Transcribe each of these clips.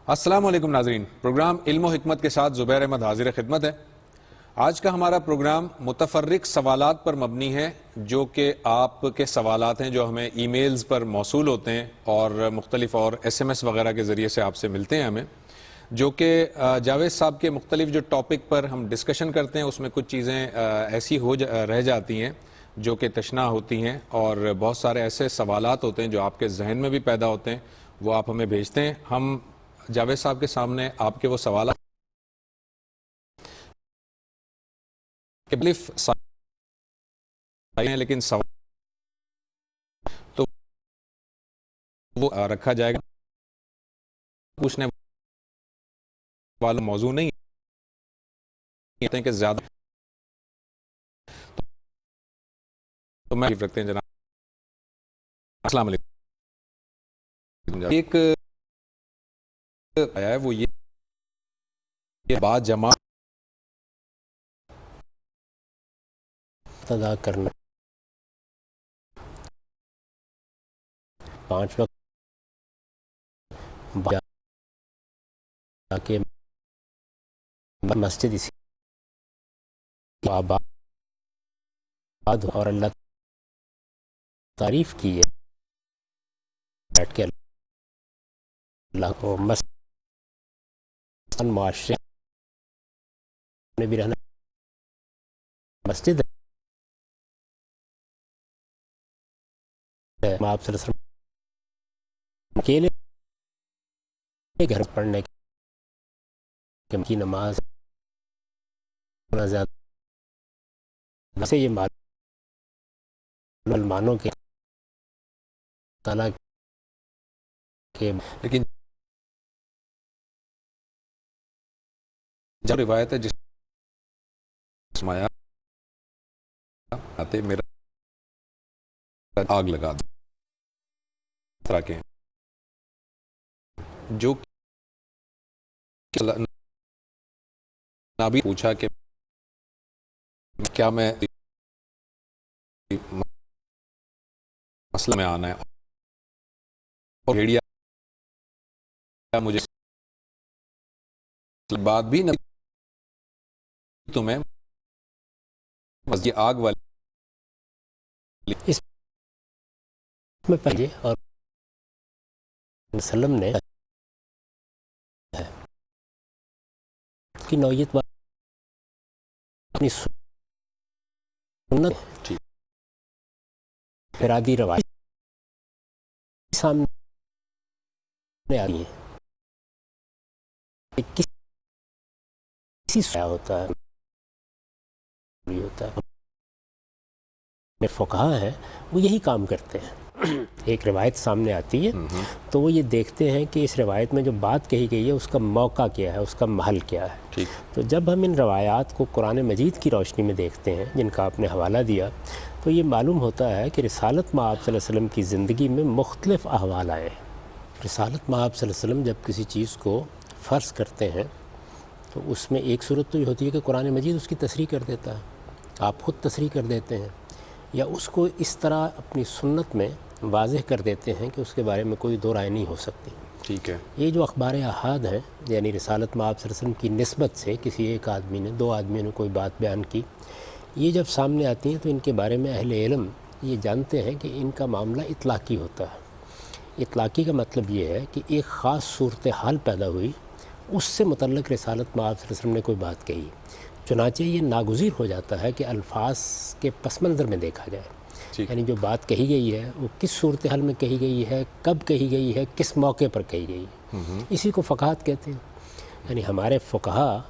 السلام علیکم ناظرین، پروگرام علم و حکمت کے ساتھ زبیر احمد حاضر خدمت ہے۔ آج کا ہمارا پروگرام متفرق سوالات پر مبنی ہے، جو کہ آپ کے سوالات ہیں جو ہمیں ای میلز پر موصول ہوتے ہیں اور مختلف اور ایس ایم ایس وغیرہ کے ذریعے سے آپ سے ملتے ہیں ہمیں، جو کہ جاوید صاحب کے مختلف جو ٹاپک پر ہم ڈسکشن کرتے ہیں اس میں کچھ چیزیں ایسی رہ جاتی ہیں جو کہ تشنہ ہوتی ہیں، اور بہت سارے ایسے سوالات ہوتے ہیں جو آپ کے ذہن میں بھی پیدا ہوتے ہیں، وہ آپ ہمیں بھیجتے ہیں۔ ہم جاوید صاحب کے سامنے آپ کے وہ سوالات ہیں، لیکن سوال تو وہ رکھا جائے گا، پوچھنے والا موضوع نہیں ہے کہ زیادہ، تو میں رکھتے ہیں جناب۔ السلام علیکم۔ ایک آیا ہے وہ یہ بات جمع ادا کرنا، 5 وقت کے مسجد اسی آباد اور اللہ تعریف کی ہے، بیٹھ کے اللہ کو مثلاً معاشرے میں بھی رہنا مسجد ہے، آپ صلی اللہ علیہ وسلم اکیلے گھر پڑھنے کی نماز زیادہ سے یہ مسلمانوں کے تعالیٰ کے، لیکن جب روایت ہے جس آتے میرا آگ لگا دو، طرح کے جو نبی پوچھا کہ کیا میں مسئلہ میں آنا ہے، اور بھیڑیا مجھے بات بھی نہ تمہیں مسجد آگ والی اس میں پہلے اور وسلم نے کی نوعیت اپنی سنت فرادی روایت سامنے آئی ہے، کسی ہوتا ہے فقہا ہیں وہ یہی کام کرتے ہیں، ایک روایت سامنے آتی ہے تو وہ یہ دیکھتے ہیں کہ اس روایت میں جو بات کہی گئی ہے اس کا موقع کیا ہے، اس کا محل کیا ہے۔ تو جب ہم ان روایات کو قرآن مجید کی روشنی میں دیکھتے ہیں جن کا آپ نے حوالہ دیا، تو یہ معلوم ہوتا ہے کہ رسالت مآب صلی اللہ علیہ وسلم کی زندگی میں مختلف احوال آئے ہیں۔ رسالت مآب صلی اللہ علیہ وسلم جب کسی چیز کو فرض کرتے ہیں تو اس میں ایک صورت تو یہ ہوتی ہے کہ قرآن مجید اس کی تصریح کر دیتا ہے، آپ خود تصریح کر دیتے ہیں، یا اس کو اس طرح اپنی سنت میں واضح کر دیتے ہیں کہ اس کے بارے میں کوئی دو رائے نہیں ہو سکتی۔ ٹھیک ہے، یہ جو اخبار احاد ہیں، یعنی رسالت مآب صلی اللہ علیہ وسلم کی نسبت سے کسی ایک آدمی نے، دو آدمیوں نے کوئی بات بیان کی، یہ جب سامنے آتی ہیں تو ان کے بارے میں اہل علم یہ جانتے ہیں کہ ان کا معاملہ اطلاقی ہوتا ہے۔ اطلاقی کا مطلب یہ ہے کہ ایک خاص صورتحال پیدا ہوئی، اس سے متعلق رسالت مآب صلی اللہ علیہ وسلم نے کوئی بات کہی، چنانچہ یہ ناگزیر ہو جاتا ہے کہ الفاظ کے پس منظر میں دیکھا جائے، یعنی جو بات کہی گئی ہے وہ کس صورتحال میں کہی گئی ہے، کب کہی گئی ہے، کس موقع پر کہی گئی ہے، اسی کو فقاہت کہتے ہیں۔ یعنی ہمارے فقہا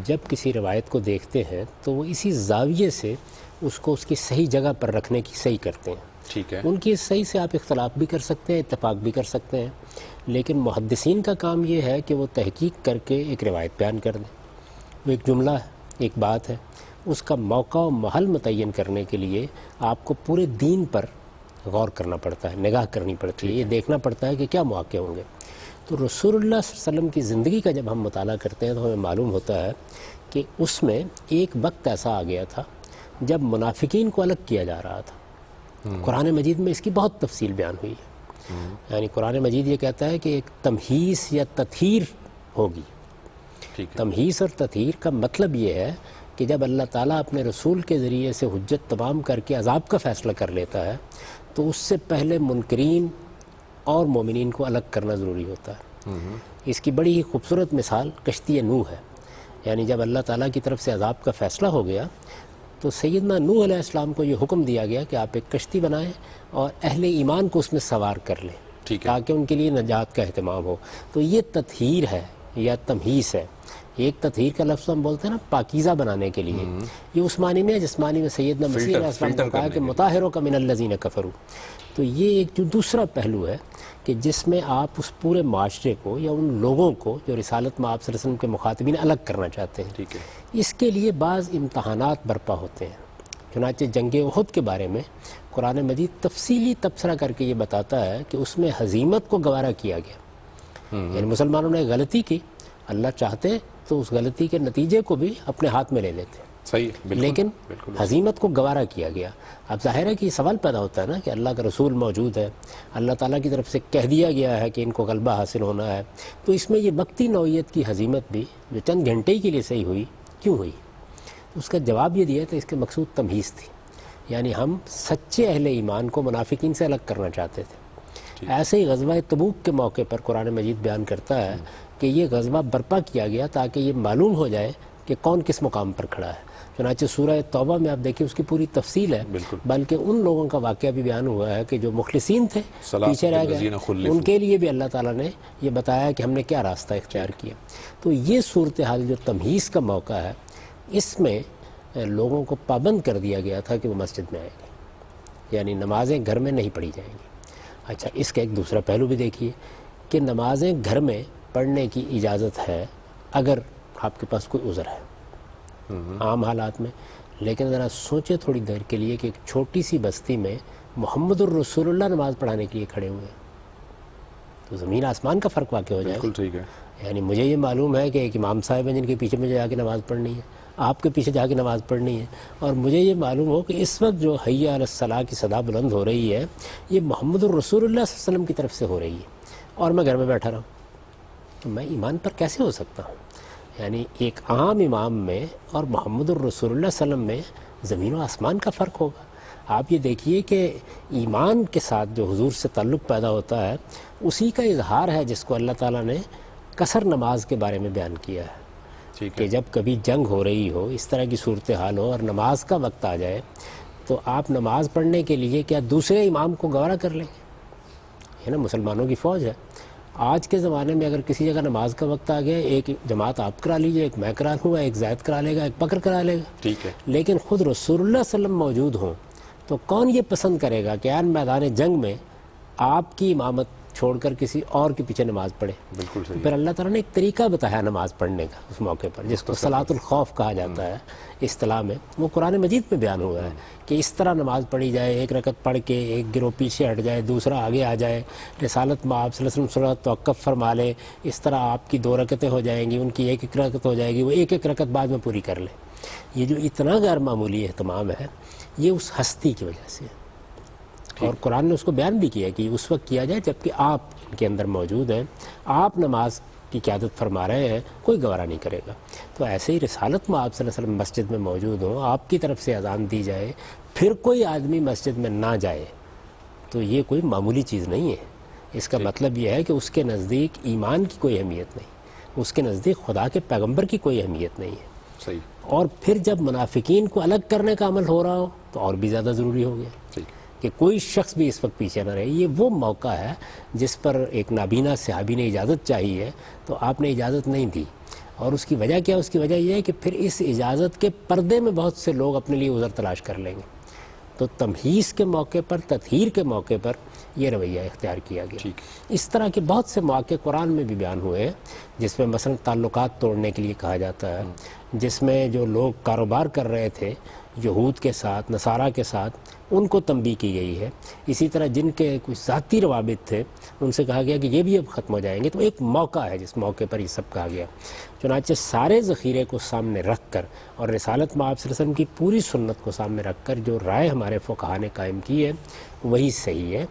جب کسی روایت کو دیکھتے ہیں تو وہ اسی زاویے سے اس کو اس کی صحیح جگہ پر رکھنے کی صحیح کرتے ہیں۔ ٹھیک ہے، ان کی صحیح سے آپ اختلاف بھی کر سکتے ہیں، اتفاق بھی کر سکتے ہیں، لیکن محدثین کا کام یہ ہے کہ وہ تحقیق کر کے ایک روایت بیان کر دیں، وہ ایک جملہ ہے، ایک بات ہے، اس کا موقع و محل متعین کرنے کے لیے آپ کو پورے دین پر غور کرنا پڑتا ہے، نگاہ کرنی پڑتی ہے، یہ دیکھنا پڑتا ہے کہ کیا مواقع ہوں گے۔ تو رسول اللہ صلی اللہ علیہ وسلم کی زندگی کا جب ہم مطالعہ کرتے ہیں تو ہمیں معلوم ہوتا ہے کہ اس میں ایک وقت ایسا آ گیا تھا جب منافقین کو الگ کیا جا رہا تھا۔ قرآن مجید میں اس کی بہت تفصیل بیان ہوئی ہے یعنی قرآن مجید یہ کہتا ہے کہ ایک تمہیس یا تطہیر ہوگی. تمہیس اور تطہیر کا مطلب یہ ہے کہ جب اللہ تعالیٰ اپنے رسول کے ذریعے سے حجت تمام کر کے عذاب کا فیصلہ کر لیتا ہے تو اس سے پہلے منکرین اور مومنین کو الگ کرنا ضروری ہوتا ہے. اس کی بڑی ہی خوبصورت مثال کشتی نوح ہے. یعنی جب اللہ تعالیٰ کی طرف سے عذاب کا فیصلہ ہو گیا تو سیدنا نوح علیہ السلام کو یہ حکم دیا گیا کہ آپ ایک کشتی بنائیں اور اہل ایمان کو اس میں سوار کر لیں تاکہ ان کے لیے نجات کا اہتمام ہو. تو یہ تطہیر ہے یا تمہیس ہے. ایک تطہیر کا لفظ ہم بولتے ہیں نا پاکیزہ بنانے کے لیے, یہ اس معنی میں جسمانی میں سیدنا مسیح علیہ السلام نے کہا کہ مطہروں کا من الذین کفروا. تو یہ ایک جو دوسرا پہلو ہے کہ جس میں آپ اس پورے معاشرے کو یا ان لوگوں کو جو رسالت میں آپ صلی اللہ علیہ وسلم کے مخاطبین الگ کرنا چاہتے ہیں. اس کے لیے بعض امتحانات برپا ہوتے ہیں. چنانچہ جنگ احد کے بارے میں قرآن مجید تفصیلی تبصرہ کر کے یہ بتاتا ہے کہ اس میں ہزیمت کو گوارا کیا گیا. یعنی مسلمانوں نے غلطی کی, اللہ چاہتے تو اس غلطی کے نتیجے کو بھی اپنے ہاتھ میں لے لیتے. صحیح, لیکن ہزیمت کو گوارا کیا گیا. اب ظاہر ہے کہ یہ سوال پیدا ہوتا ہے نا کہ اللہ کا رسول موجود ہے, اللہ تعالیٰ کی طرف سے کہہ دیا گیا ہے کہ ان کو غلبہ حاصل ہونا ہے, تو اس میں یہ وقتی نوعیت کی ہزیمت بھی جو چند گھنٹے ہی کے لیے صحیح ہوئی کیوں ہوئی؟ اس کا جواب یہ دیا تھا اس کے مقصود تمہیز تھی. یعنی ہم سچے اہل ایمان کو منافقین سے الگ کرنا چاہتے تھے. ایسے ہی غزوہ تبوک کے موقع پر قرآن مجید بیان کرتا ہے کہ یہ غزوہ برپا کیا گیا تاکہ یہ معلوم ہو جائے کہ کون کس مقام پر کھڑا ہے. چنانچہ سورہ توبہ میں آپ دیکھیں اس کی پوری تفصیل ہے, بلکہ ان لوگوں کا واقعہ بھی بیان ہوا ہے کہ جو مخلصین تھے پیچھے رہ گئے, ان کے لیے بھی اللہ تعالیٰ نے یہ بتایا کہ ہم نے کیا راستہ اختیار کیا. تو یہ صورتحال جو تمہیز کا موقع ہے اس میں لوگوں کو پابند کر دیا گیا تھا کہ وہ مسجد میں آئیں گے, یعنی نمازیں گھر میں نہیں پڑھی جائیں گی. اچھا, اس کا ایک دوسرا پہلو بھی دیکھیے کہ نمازیں گھر میں پڑھنے کی اجازت ہے اگر آپ کے پاس کوئی عذر ہے عام حالات میں. لیکن ذرا سوچے تھوڑی دیر کے لیے کہ ایک چھوٹی سی بستی میں محمد الرسول اللہ نماز پڑھانے کے لیے کھڑے ہوئے ہیں تو زمین آسمان کا فرق واقع ہو جائے. بالکل ٹھیک ہے. یعنی مجھے یہ معلوم ہے کہ ایک امام صاحب ہیں جن کے پیچھے مجھے جا کے نماز پڑھنی ہے, آپ کے پیچھے جا کے نماز پڑھنی ہے, اور مجھے یہ معلوم ہو کہ اس وقت جو حی علی الصلاۃ کی صدا بلند ہو رہی ہے یہ محمد الرسول اللہ صلی اللہ علیہ وسلم کی طرف سے ہو رہی ہے اور میں گھر میں بیٹھا رہا ہوں, تو میں ایمان پر کیسے ہو سکتا ہوں؟ یعنی ایک عام امام میں اور محمد الرسول اللہ صلی اللہ علیہ وسلم میں زمین و آسمان کا فرق ہوگا. آپ یہ دیکھیے کہ ایمان کے ساتھ جو حضور سے تعلق پیدا ہوتا ہے اسی کا اظہار ہے جس کو اللہ تعالیٰ نے قصر نماز کے بارے میں بیان کیا ہے کہ جب کبھی جنگ ہو رہی ہو, اس طرح کی صورتحال ہو اور نماز کا وقت آ جائے تو آپ نماز پڑھنے کے لیے کیا دوسرے امام کو گوارا کر لیں گے؟ ہے نا, مسلمانوں کی فوج ہے. آج کے زمانے میں اگر کسی جگہ نماز کا وقت آ گیا, ایک جماعت آپ کرا لیجئے, ایک میں کرا لوں گا, ایک زید کرا لے گا, ایک بکر کرا لے گا, ٹھیک ہے. لیکن خود رسول اللہ صلی اللہ علیہ وسلم موجود ہوں تو کون یہ پسند کرے گا کہ یار میدان جنگ میں آپ کی امامت چھوڑ کر کسی اور کے پیچھے نماز پڑھے؟ بالکل صحیح. پھر اللہ تعالیٰ نے ایک طریقہ بتایا نماز پڑھنے کا اس موقع پر, جس کو صلاۃ الخوف کہا جاتا ہے اصطلاح میں, وہ قرآن مجید میں بیان ہوا ہے کہ اس طرح نماز پڑھی جائے, ایک رکعت پڑھ کے ایک گروہ پیچھے ہٹ جائے, دوسرا آگے آ جائے, رسالت میں آپ صلی اللہ علیہ وسلم صلاۃ توقف فرما لے, اس طرح آپ کی 2 رکعتیں ہو جائیں گی, ان کی 1 رکعت ہو جائے گی, وہ 1 رکعت بعد میں پوری کر لے. یہ جو اتنا غیر معمولی اہتمام ہے یہ اس ہستی کی وجہ سے, اور قرآن نے اس کو بیان بھی کیا کہ اس وقت کیا جائے جب کہ آپ ان کے اندر موجود ہیں, آپ نماز کی قیادت فرما رہے ہیں, کوئی گوارا نہیں کرے گا. تو ایسے ہی رسالت میں آپ صلی اللہ علیہ وسلم مسجد میں موجود ہوں, آپ کی طرف سے اذان دی جائے, پھر کوئی آدمی مسجد میں نہ جائے تو یہ کوئی معمولی چیز نہیں ہے. اس کا مطلب یہ ہے کہ اس کے نزدیک ایمان کی کوئی اہمیت نہیں, اس کے نزدیک خدا کے پیغمبر کی کوئی اہمیت نہیں ہے. صحیح. اور پھر جب منافقین کو الگ کرنے کا عمل ہو رہا ہو تو اور بھی زیادہ ضروری ہو گیا کہ کوئی شخص بھی اس وقت پیچھے نہ رہے. یہ وہ موقع ہے جس پر ایک نابینا صحابی نے اجازت چاہی ہے تو آپ نے اجازت نہیں دی, اور اس کی وجہ کیا؟ اس کی وجہ یہ ہے کہ پھر اس اجازت کے پردے میں بہت سے لوگ اپنے لیے عذر تلاش کر لیں گے. تو تمہیز کے موقع پر, تطہیر کے موقع پر یہ رویہ اختیار کیا گیا. اس طرح کے بہت سے مواقع قرآن میں بھی بیان ہوئے ہیں جس میں مثلا تعلقات توڑنے کے لیے کہا جاتا ہے, جس میں جو لوگ کاروبار کر رہے تھے یہود کے ساتھ, نصارہ کے ساتھ, ان کو تنبیہ کی گئی ہے. اسی طرح جن کے کچھ ذاتی روابط تھے ان سے کہا گیا کہ یہ بھی اب ختم ہو جائیں گے. تو ایک موقع ہے جس موقع پر یہ سب کہا گیا. چنانچہ سارے ذخیرے کو سامنے رکھ کر اور رسالت میں آپ صلی اللہ علیہ وسلم کی پوری سنت کو سامنے رکھ کر جو رائے ہمارے فقہاء نے قائم کی ہے وہی صحیح ہے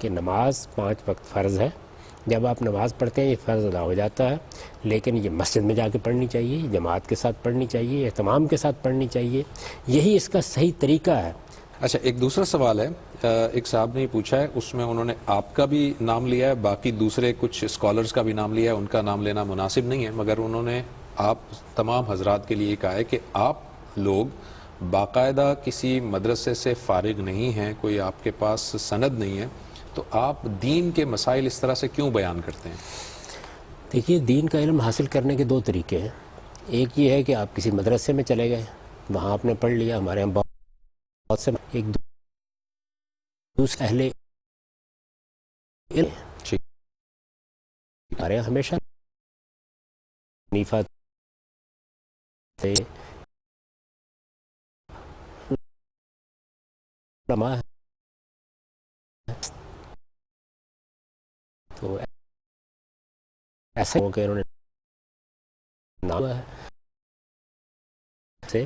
کہ نماز 5 وقت فرض ہے. جب آپ نماز پڑھتے ہیں یہ فرض ادا ہو جاتا ہے، لیکن یہ مسجد میں جا کے پڑھنی چاہیے، جماعت کے ساتھ پڑھنی چاہیے، اہتمام کے ساتھ پڑھنی چاہیے. یہی اس کا صحیح طریقہ ہے. اچھا، ایک دوسرا سوال ہے، ایک صاحب نے یہ پوچھا ہے، اس میں انہوں نے آپ کا بھی نام لیا ہے، باقی دوسرے کچھ اسکالرز کا بھی نام لیا ہے. ان کا نام لینا مناسب نہیں ہے، مگر انہوں نے آپ تمام حضرات کے لیے کہا ہے کہ آپ لوگ باقاعدہ کسی مدرسے سے فارغ نہیں ہیں، کوئی آپ کے پاس سند نہیں ہے، تو آپ دین کے مسائل اس طرح سے کیوں بیان کرتے ہیں؟ دیکھیے، دین کا علم حاصل کرنے کے 2 طریقے ہیں. ایک یہ ہے کہ آپ کسی مدرسے میں چلے گئے، وہاں آپ نے پڑھ لیا. ہمارے یہاں بہت سے ایک دوسرے اہل علم ہمارے یہاں ہمیشہ حنیفہ تھے، علماء تو ایسے ہو کہ انہوں نے نام ہے سے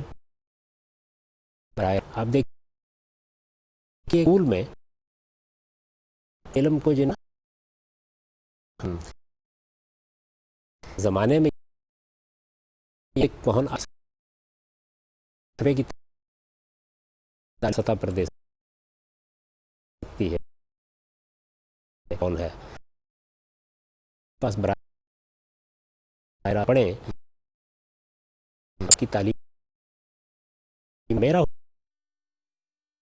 آپ دیکھیے اسکول میں علم کو جو زمانے میں ایک کون کی سطح پر دے سکتی ہے کون ہے پاس برائے پڑھیں اس کی تعلیم میرا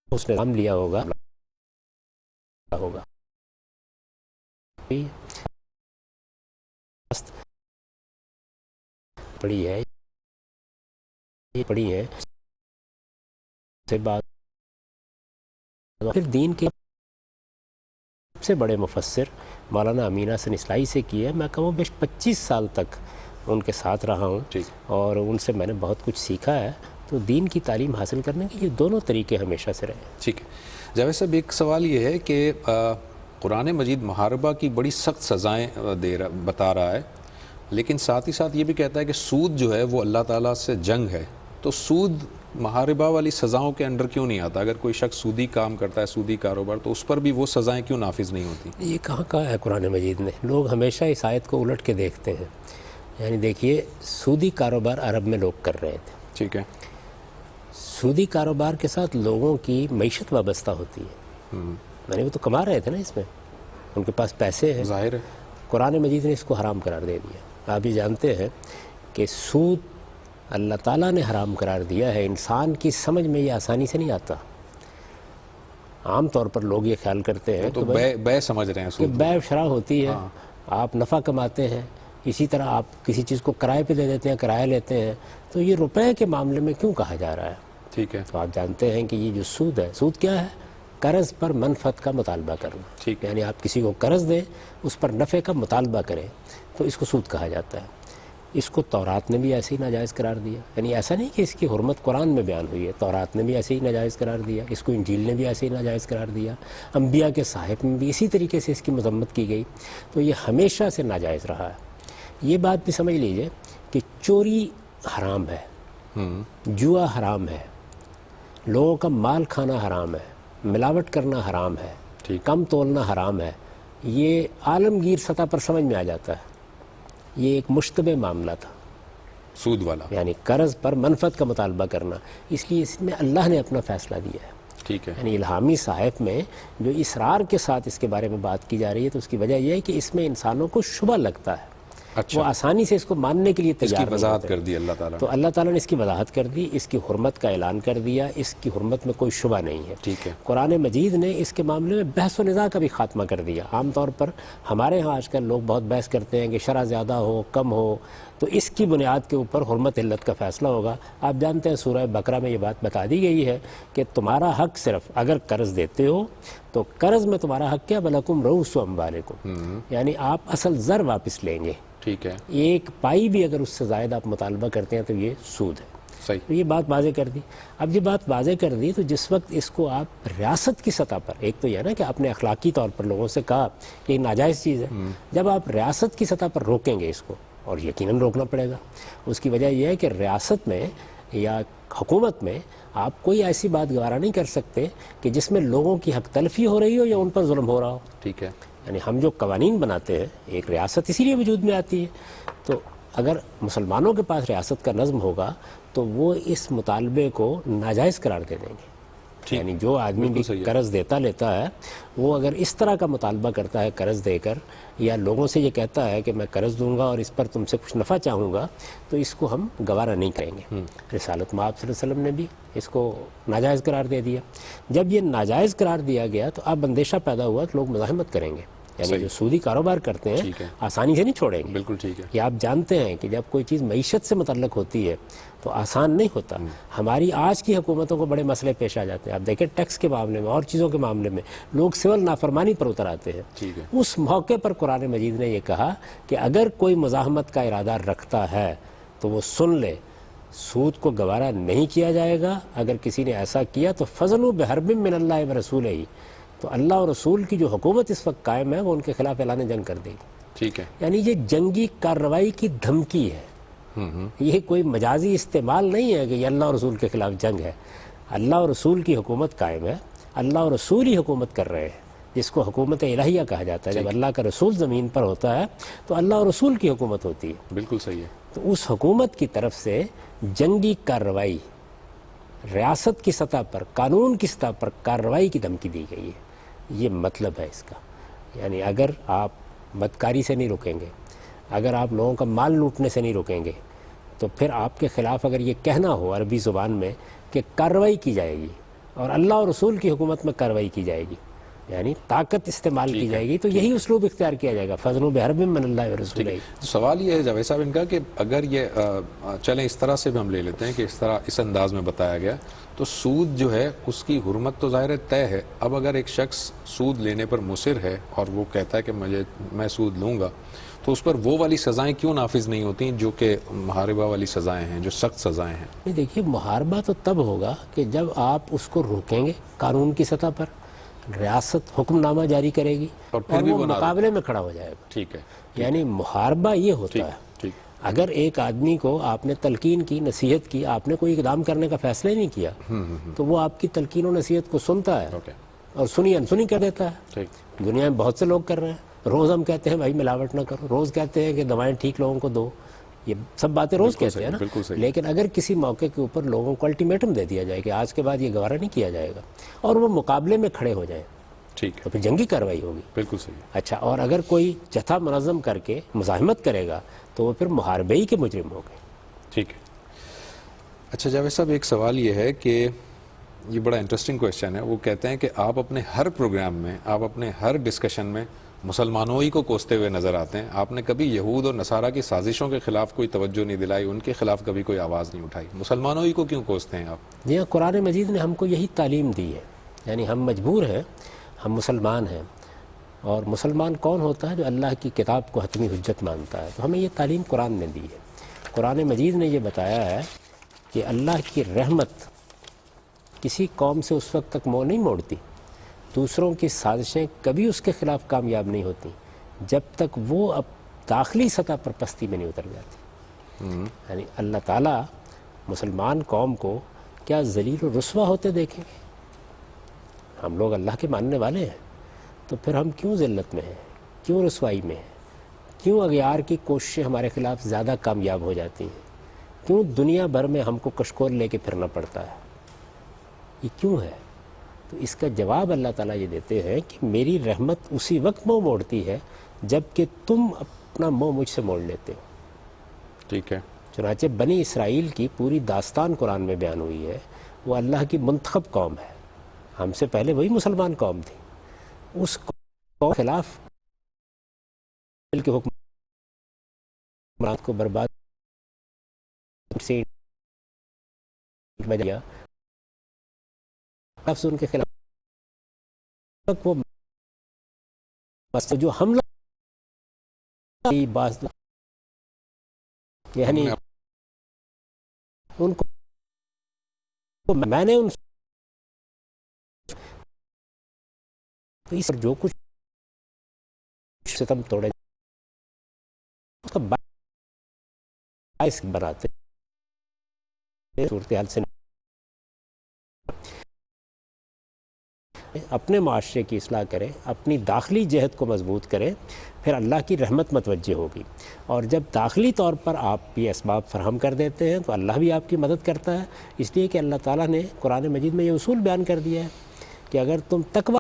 اس نے نام لیا ہوگا پڑھی ہے یہ پڑھی ہے سے بات. پھر دین کے سب سے بڑے مفسر مولانا امین حسن اصلاحی سے کی ہے. میں کہوں بیش 25 سال تک ان کے ساتھ رہا ہوں اور ان سے میں نے بہت کچھ سیکھا ہے. تو دین کی تعلیم حاصل کرنے کے یہ دونوں طریقے ہمیشہ سے رہے. ٹھیک ہے جاوید صاحب، ایک سوال یہ ہے کہ قرآن مجید محاربہ کی بڑی سخت سزائیں بتا رہا ہے، لیکن ساتھ ہی ساتھ یہ بھی کہتا ہے کہ سود جو ہے وہ اللہ تعالیٰ سے جنگ ہے. تو سود محاربہ والی سزاؤں کے انڈر کیوں نہیں آتا؟ اگر کوئی شخص سودی کام کرتا ہے، سودی کاروبار، تو اس پر بھی وہ سزائیں کیوں نافذ نہیں ہوتی؟ یہ کہاں کہا ہے قرآن مجید نے؟ لوگ ہمیشہ اس آیت کو الٹ کے دیکھتے ہیں. یعنی دیکھیے، سودی کاروبار عرب میں لوگ کر رہے تھے. ٹھیک ہے. سودی کاروبار کے ساتھ لوگوں کی معیشت وابستہ ہوتی ہے. یعنی وہ تو کما رہے تھے نا، اس میں ان کے پاس پیسے ہیں. ظاہر ہے قرآن مجید نے اس کو حرام قرار دے دیا. آپ یہ جانتے ہیں کہ سود اللہ تعالیٰ نے حرام قرار دیا ہے. انسان کی سمجھ میں یہ آسانی سے نہیں آتا. عام طور پر لوگ یہ خیال کرتے ہیں تو بے سمجھ رہے ہیں کہ بے شرع ہوتی ہے، آپ نفع کماتے ہیں، اسی طرح آپ کسی چیز کو کرائے پہ دے دیتے ہیں، کرایہ لیتے ہیں. تو یہ روپے کے معاملے میں کیوں کہا جا رہا ہے؟ ٹھیک ہے. تو آپ جانتے ہیں کہ یہ جو سود ہے، سود کیا ہے؟ قرض پر منفعت کا مطالبہ کرنا. یعنی آپ کسی کو قرض دیں، اس پر نفع کا مطالبہ کریں، تو اس کو سود کہا جاتا ہے. اس کو تورات نے بھی ایسے ہی ناجائز قرار دیا. یعنی ایسا نہیں کہ اس کی حرمت قرآن میں بیان ہوئی ہے، تورات نے بھی ایسے ہی ناجائز قرار دیا، اس کو انجیل نے بھی ایسے ہی ناجائز قرار دیا، انبیاء کے صحائف میں بھی اسی طریقے سے اس کی مذمت کی گئی. تو یہ ہمیشہ سے ناجائز رہا ہے. یہ بات بھی سمجھ لیجئے کہ چوری حرام ہے، جوا حرام ہے، لوگوں کا مال کھانا حرام ہے، ملاوٹ کرنا حرام ہے، کم تولنا حرام ہے. یہ عالمگیر سطح پر سمجھ میں آ جاتا ہے. یہ ایک مشتبہ معاملہ تھا سود والا، یعنی قرض پر منفعت کا مطالبہ کرنا. اس لیے اس میں اللہ نے اپنا فیصلہ دیا ہے. ٹھیک ہے. یعنی الہامی صحائف میں جو اصرار کے ساتھ اس کے بارے میں بات کی جا رہی ہے، تو اس کی وجہ یہ ہے کہ اس میں انسانوں کو شبہ لگتا ہے. وہ آسانی سے اس کو ماننے کے لیے تیار نہیں. وضاحت کر دی اللہ تعالیٰ. تو اللہ تعالیٰ نے اس کی وضاحت کر دی، اس کی حرمت کا اعلان کر دیا، اس کی حرمت میں کوئی شبہ نہیں ہے. ٹھیک ہے. قرآن مجید نے اس کے معاملے میں بحث و نزاع کا بھی خاتمہ کر دیا. عام طور پر ہمارے ہاں آج کل لوگ بہت بحث کرتے ہیں کہ شرع زیادہ ہو کم ہو، تو اس کی بنیاد کے اوپر حرمت علت کا فیصلہ ہوگا. آپ جانتے ہیں سورہ بقرہ میں یہ بات بتا دی گئی ہے کہ تمہارا حق صرف اگر قرض دیتے ہو تو قرض میں تمہارا حق کیا؟ وَلَكُمْ رُءُوسُ أَمْوَالِكُمْ، یعنی آپ اصل زر واپس لیں گے. ٹھیک ہے. ایک پائی بھی اگر اس سے زائد آپ مطالبہ کرتے ہیں تو یہ سود ہے. صحیح. تو یہ بات واضح کر دی. اب یہ بات واضح کر دی تو جس وقت اس کو آپ ریاست کی سطح پر، ایک تو یہ نا کہ آپ نے اخلاقی طور پر لوگوں سے کہا کہ یہ ناجائز چیز ہے، جب آپ ریاست کی سطح پر روکیں گے اس کو، اور یقیناً روکنا پڑے گا، اس کی وجہ یہ ہے کہ ریاست میں یا حکومت میں آپ کوئی ایسی بات گوارا نہیں کر سکتے کہ جس میں لوگوں کی حق تلفی ہو رہی ہو یا ان پر ظلم ہو رہا ہو. ٹھیک ہے. یعنی ہم جو قوانین بناتے ہیں، ایک ریاست اسی لیے وجود میں آتی ہے، تو اگر مسلمانوں کے پاس ریاست کا نظم ہوگا تو وہ اس مطالبے کو ناجائز قرار دے دیں گے. یعنی جو آدمی بھی قرض دیتا لیتا ہے، وہ اگر اس طرح کا مطالبہ کرتا ہے قرض دے کر، یا لوگوں سے یہ کہتا ہے کہ میں قرض دوں گا اور اس پر تم سے کچھ نفع چاہوں گا، تو اس کو ہم گوارا نہیں کریں گے. رسالت مآب صلی اللہ علیہ وسلم نے بھی اس کو ناجائز قرار دے دیا. جب یہ ناجائز قرار دیا گیا تو اب اندیشہ پیدا ہوا کہ لوگ مزاحمت کریں گے. یعنی جو سودی کاروبار کرتے ہیں آسانی سے نہیں چھوڑیں گے. بالکل ٹھیک ہے. یہ آپ جانتے ہیں کہ جب کوئی چیز معیشت سے متعلق ہوتی ہے تو آسان نہیں ہوتا. ہماری آج کی حکومتوں کو بڑے مسئلے پیش آ جاتے ہیں. آپ دیکھیں ٹیکس کے معاملے میں اور چیزوں کے معاملے میں لوگ سول نافرمانی پر اتر آتے ہیں. اس موقع پر قرآن مجید نے یہ کہا کہ اگر کوئی مزاحمت کا ارادہ رکھتا ہے تو وہ سن لے، سود کو گوارا نہیں کیا جائے گا. اگر کسی نے ایسا کیا تو فَضَنُوا بِحَرْبٍ مِّنَ اللَّهِ وَرَسُولِهِ، تو اللہ اور رسول کی جو حکومت اس وقت قائم ہے وہ ان کے خلاف اعلان جنگ کر دے گی. ٹھیک ہے. یعنی یہ جنگی کارروائی کی دھمکی ہے. یہ کوئی مجازی استعمال نہیں ہے کہ یہ اللہ اور رسول کے خلاف جنگ ہے. اللہ اور رسول کی حکومت قائم ہے، اللہ اور رسول ہی حکومت کر رہے ہیں، جس کو حکومت الہیہ کہا جاتا ہے. جب اللہ کا رسول زمین پر ہوتا ہے تو اللہ اور رسول کی حکومت ہوتی ہے. بالکل صحیح ہے. تو اس حکومت کی طرف سے جنگی کارروائی، ریاست کی سطح پر، قانون کی سطح پر کارروائی کی دھمکی دی گئی ہے. یہ مطلب ہے اس کا. یعنی اگر آپ بدکاری سے نہیں رکیں گے، اگر آپ لوگوں کا مال لوٹنے سے نہیں رکیں گے، تو پھر آپ کے خلاف اگر یہ کہنا ہو عربی زبان میں کہ کارروائی کی جائے گی اور اللہ اور رسول کی حکومت میں کارروائی کی جائے گی، یعنی طاقت استعمال کی جائے گی، تو یہی اسلوب اختیار کیا جائے گا. فَضْنُوا بِحَرْبٍ مِّنَ اللَّهِ وَرَسُولِهِ. تو سوال یہ ہے جاوید صاحب ان کا کہ اگر یہ چلیں اس طرح سے بھی ہم لے لیتے ہیں کہ اس طرح اس انداز میں بتایا گیا، تو سود جو ہے اس کی حرمت تو ظاہر طے ہے. اب اگر ایک شخص سود لینے پر مصر ہے اور وہ کہتا ہے کہ میں سود لوں گا، تو اس پر وہ والی سزائیں کیوں نافذ نہیں ہوتی جو کہ محاربہ والی سزائیں ہیں، جو سخت سزائیں ہیں؟ دیکھیے، محاربہ تو تب ہوگا کہ جب آپ اس کو روکیں گے. قانون کی سطح پر ریاست حکم نامہ جاری کرے گی اور وہ مقابلے میں کھڑا ہو جائے گا. ٹھیک ہے. یعنی محاربہ یہ ہوتا ہے. اگر ایک آدمی کو آپ نے تلقین کی، نصیحت کی، آپ نے کوئی اقدام کرنے کا فیصلہ ہی نہیں کیا، تو وہ آپ کی تلقین و نصیحت کو سنتا ہے اور سنی انسنی کر دیتا ہے. دنیا میں بہت سے لوگ کر رہے ہیں. روز ہم کہتے ہیں بھائی ملاوٹ نہ کرو، روز کہتے ہیں کہ دوائیں ٹھیک لوگوں کو دو، یہ سب باتیں روز کہتے ہیں نا. لیکن اگر کسی موقع کے اوپر لوگوں کو الٹیمیٹم دے دیا جائے کہ آج کے بعد یہ گوارا نہیں کیا جائے گا، اور وہ مقابلے میں کھڑے ہو جائیں، ٹھیک ہے، تو پھر جنگی کارروائی ہوگی. بالکل صحیح. اچھا، اور اگر کوئی جتھا منظم کر کے مزاحمت کرے گا تو وہ پھر محاربے ہی کے مجرم ہو گئے. ٹھیک ہے. اچھا جاوید صاحب، ایک سوال یہ ہے کہ یہ بڑا انٹرسٹنگ کویشچن ہے. وہ کہتے ہیں کہ آپ اپنے ہر پروگرام میں، آپ اپنے ہر ڈسکشن میں مسلمانوں ہی کو کوستے ہوئے نظر آتے ہیں. آپ نے کبھی یہود اور نصارہ کی سازشوں کے خلاف کوئی توجہ نہیں دلائی، ان کے خلاف کبھی کوئی آواز نہیں اٹھائی. مسلمانوں ہی کو کیوں کوستے ہیں آپ؟ جی، قرآن مجید نے ہم کو یہی تعلیم دی ہے. یعنی ہم مجبور ہیں، ہم مسلمان ہیں، اور مسلمان کون ہوتا ہے؟ جو اللہ کی کتاب کو حتمی حجت مانتا ہے. تو ہمیں یہ تعلیم قرآن نے دی ہے. قرآن مجید نے یہ بتایا ہے کہ اللہ کی رحمت کسی قوم سے اس وقت تک منہ نہیں موڑتی، دوسروں کی سازشیں کبھی اس کے خلاف کامیاب نہیں ہوتی جب تک وہ اب داخلی سطح پر پستی میں نہیں اتر جاتی. یعنی اللہ تعالیٰ مسلمان قوم کو کیا ذلیل و رسوا ہوتے دیکھیں گے؟ ہم لوگ اللہ کے ماننے والے ہیں، تو پھر ہم کیوں ذلت میں ہیں، کیوں رسوائی میں ہیں، کیوں اغیار کی کوششیں ہمارے خلاف زیادہ کامیاب ہو جاتی ہیں، کیوں دنیا بھر میں ہم کو کشکول لے کے پھرنا پڑتا ہے؟ یہ کیوں ہے؟ تو اس کا جواب اللہ تعالیٰ یہ دیتے ہیں کہ میری رحمت اسی وقت منہ موڑتی ہے جب کہ تم اپنا منہ مجھ سے موڑ لیتے ہو. ٹھیک ہے. چنانچہ بنی اسرائیل کی پوری داستان قرآن میں بیان ہوئی ہے. وہ اللہ کی منتخب قوم ہے، ہم سے پہلے وہی مسلمان قوم تھی. اس قوم کے خلاف کے حکمران کو برباد سے ان کے خلاف وہ جو حملہ یعنی ان کو میں نے ان اس جو کچھ ستم توڑے اس کا باعث بناتے صورتحال سے اپنے معاشرے کی اصلاح کریں، اپنی داخلی جہت کو مضبوط کریں، پھر اللہ کی رحمت متوجہ ہوگی. اور جب داخلی طور پر آپ یہ اسباب فراہم کر دیتے ہیں تو اللہ بھی آپ کی مدد کرتا ہے، اس لیے کہ اللہ تعالیٰ نے قرآن مجید میں یہ اصول بیان کر دیا ہے کہ اگر تم تقوی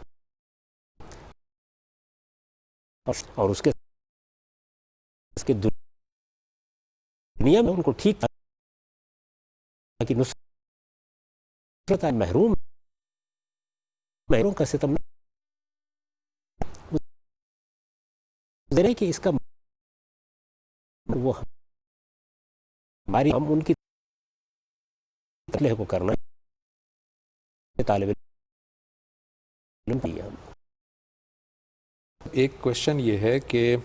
اور اس کے دنیا میں ان کو ٹھیک کی نصرت محروم کا ستم کہ اس کا وہ ہماری ہم ان کی کو کرنا طالب علم کی. ایک کوشچن یہ ہے کہ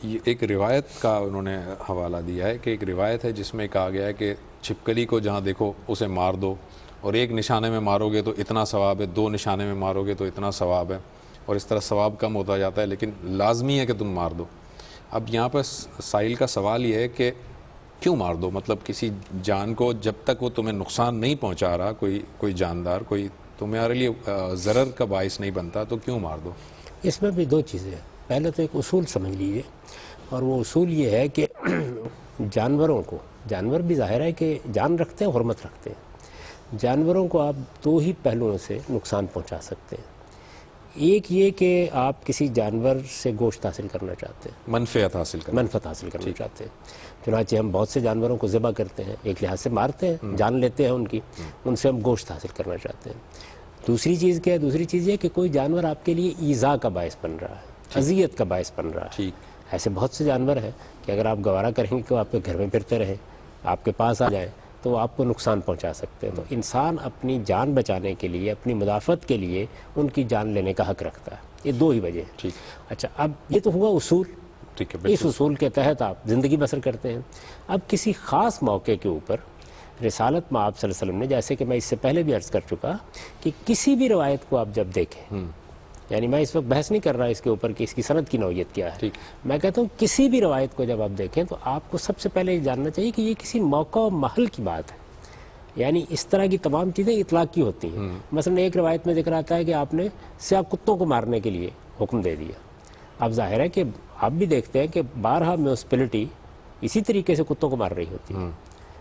ایک روایت کا انہوں نے حوالہ دیا ہے کہ ایک روایت ہے جس میں کہا گیا ہے کہ چھپکلی کو جہاں دیکھو اسے مار دو، اور ایک نشانے میں مارو گے تو اتنا ثواب ہے، 2 نشانے میں مارو گے تو اتنا ثواب ہے، اور اس طرح ثواب کم ہوتا جاتا ہے، لیکن لازمی ہے کہ تم مار دو. اب یہاں پر سائل کا سوال یہ ہے کہ کیوں مار دو؟ مطلب کسی جان کو جب تک وہ تمہیں نقصان نہیں پہنچا رہا، کوئی جاندار کوئی تمہارے لیے ضرر کا باعث نہیں بنتا، تو کیوں مار دو؟ اس میں بھی 2 چیزیں ہیں. پہلے تو ایک اصول سمجھ لیجیے، اور وہ اصول یہ ہے کہ جانوروں کو، جانور بھی ظاہر ہے کہ جان رکھتے ہیں، حرمت رکھتے ہیں. جانوروں کو آپ 2 ہی پہلوؤں سے نقصان پہنچا سکتے ہیں. ایک یہ کہ آپ کسی جانور سے گوشت حاصل کرنا چاہتے ہیں، منفعت حاصل کرنا چاہتے ہیں. چنانچہ ہم بہت سے جانوروں کو ذبح کرتے ہیں، ایک لحاظ سے مارتے ہیں، جان لیتے ہیں ان کی، ان سے ہم گوشت حاصل کرنا چاہتے ہیں. دوسری چیز کیا ہے؟ دوسری چیز یہ کہ کوئی جانور آپ کے لیے ایذا کا باعث بن رہا ہے، اذیت کا باعث بن رہا ہے. ایسے بہت سے جانور ہیں کہ اگر آپ گوارا کریں گے کہ وہ آپ کے گھر میں پھرتے رہیں، آپ کے پاس آ جائیں تو وہ آپ کو نقصان پہنچا سکتے ہیں. تو انسان اپنی جان بچانے کے لیے، اپنی مدافعت کے لیے ان کی جان لینے کا حق رکھتا ہے. یہ 2 ہی وجہ ہیں. اچھا، اب یہ تو ہوا اصول. اس اصول کے تحت آپ زندگی بسر کرتے ہیں. اب کسی خاص موقع کے اوپر رسالت میں آپ صلی اللہ علیہ وسلم نے، جیسے کہ میں اس سے پہلے بھی عرض کر چکا کہ کسی بھی روایت کو آپ جب دیکھیں، یعنی میں اس وقت بحث نہیں کر رہا اس کے اوپر کہ اس کی سند کی نوعیت کیا ہے، میں کہتا ہوں کسی بھی روایت کو جب آپ دیکھیں تو آپ کو سب سے پہلے یہ جاننا چاہیے کہ یہ کسی موقع و محل کی بات ہے. یعنی اس طرح کی تمام چیزیں اطلاقی ہوتی ہیں. مثلا ایک روایت میں ذکر آتا ہے کہ آپ نے سیاہ کتوں کو مارنے کے لیے حکم دے دیا. اب ظاہر ہے کہ آپ بھی دیکھتے ہیں کہ بارہا میونسپلٹی اسی طریقے سے کتوں کو مار رہی ہوتی ہے.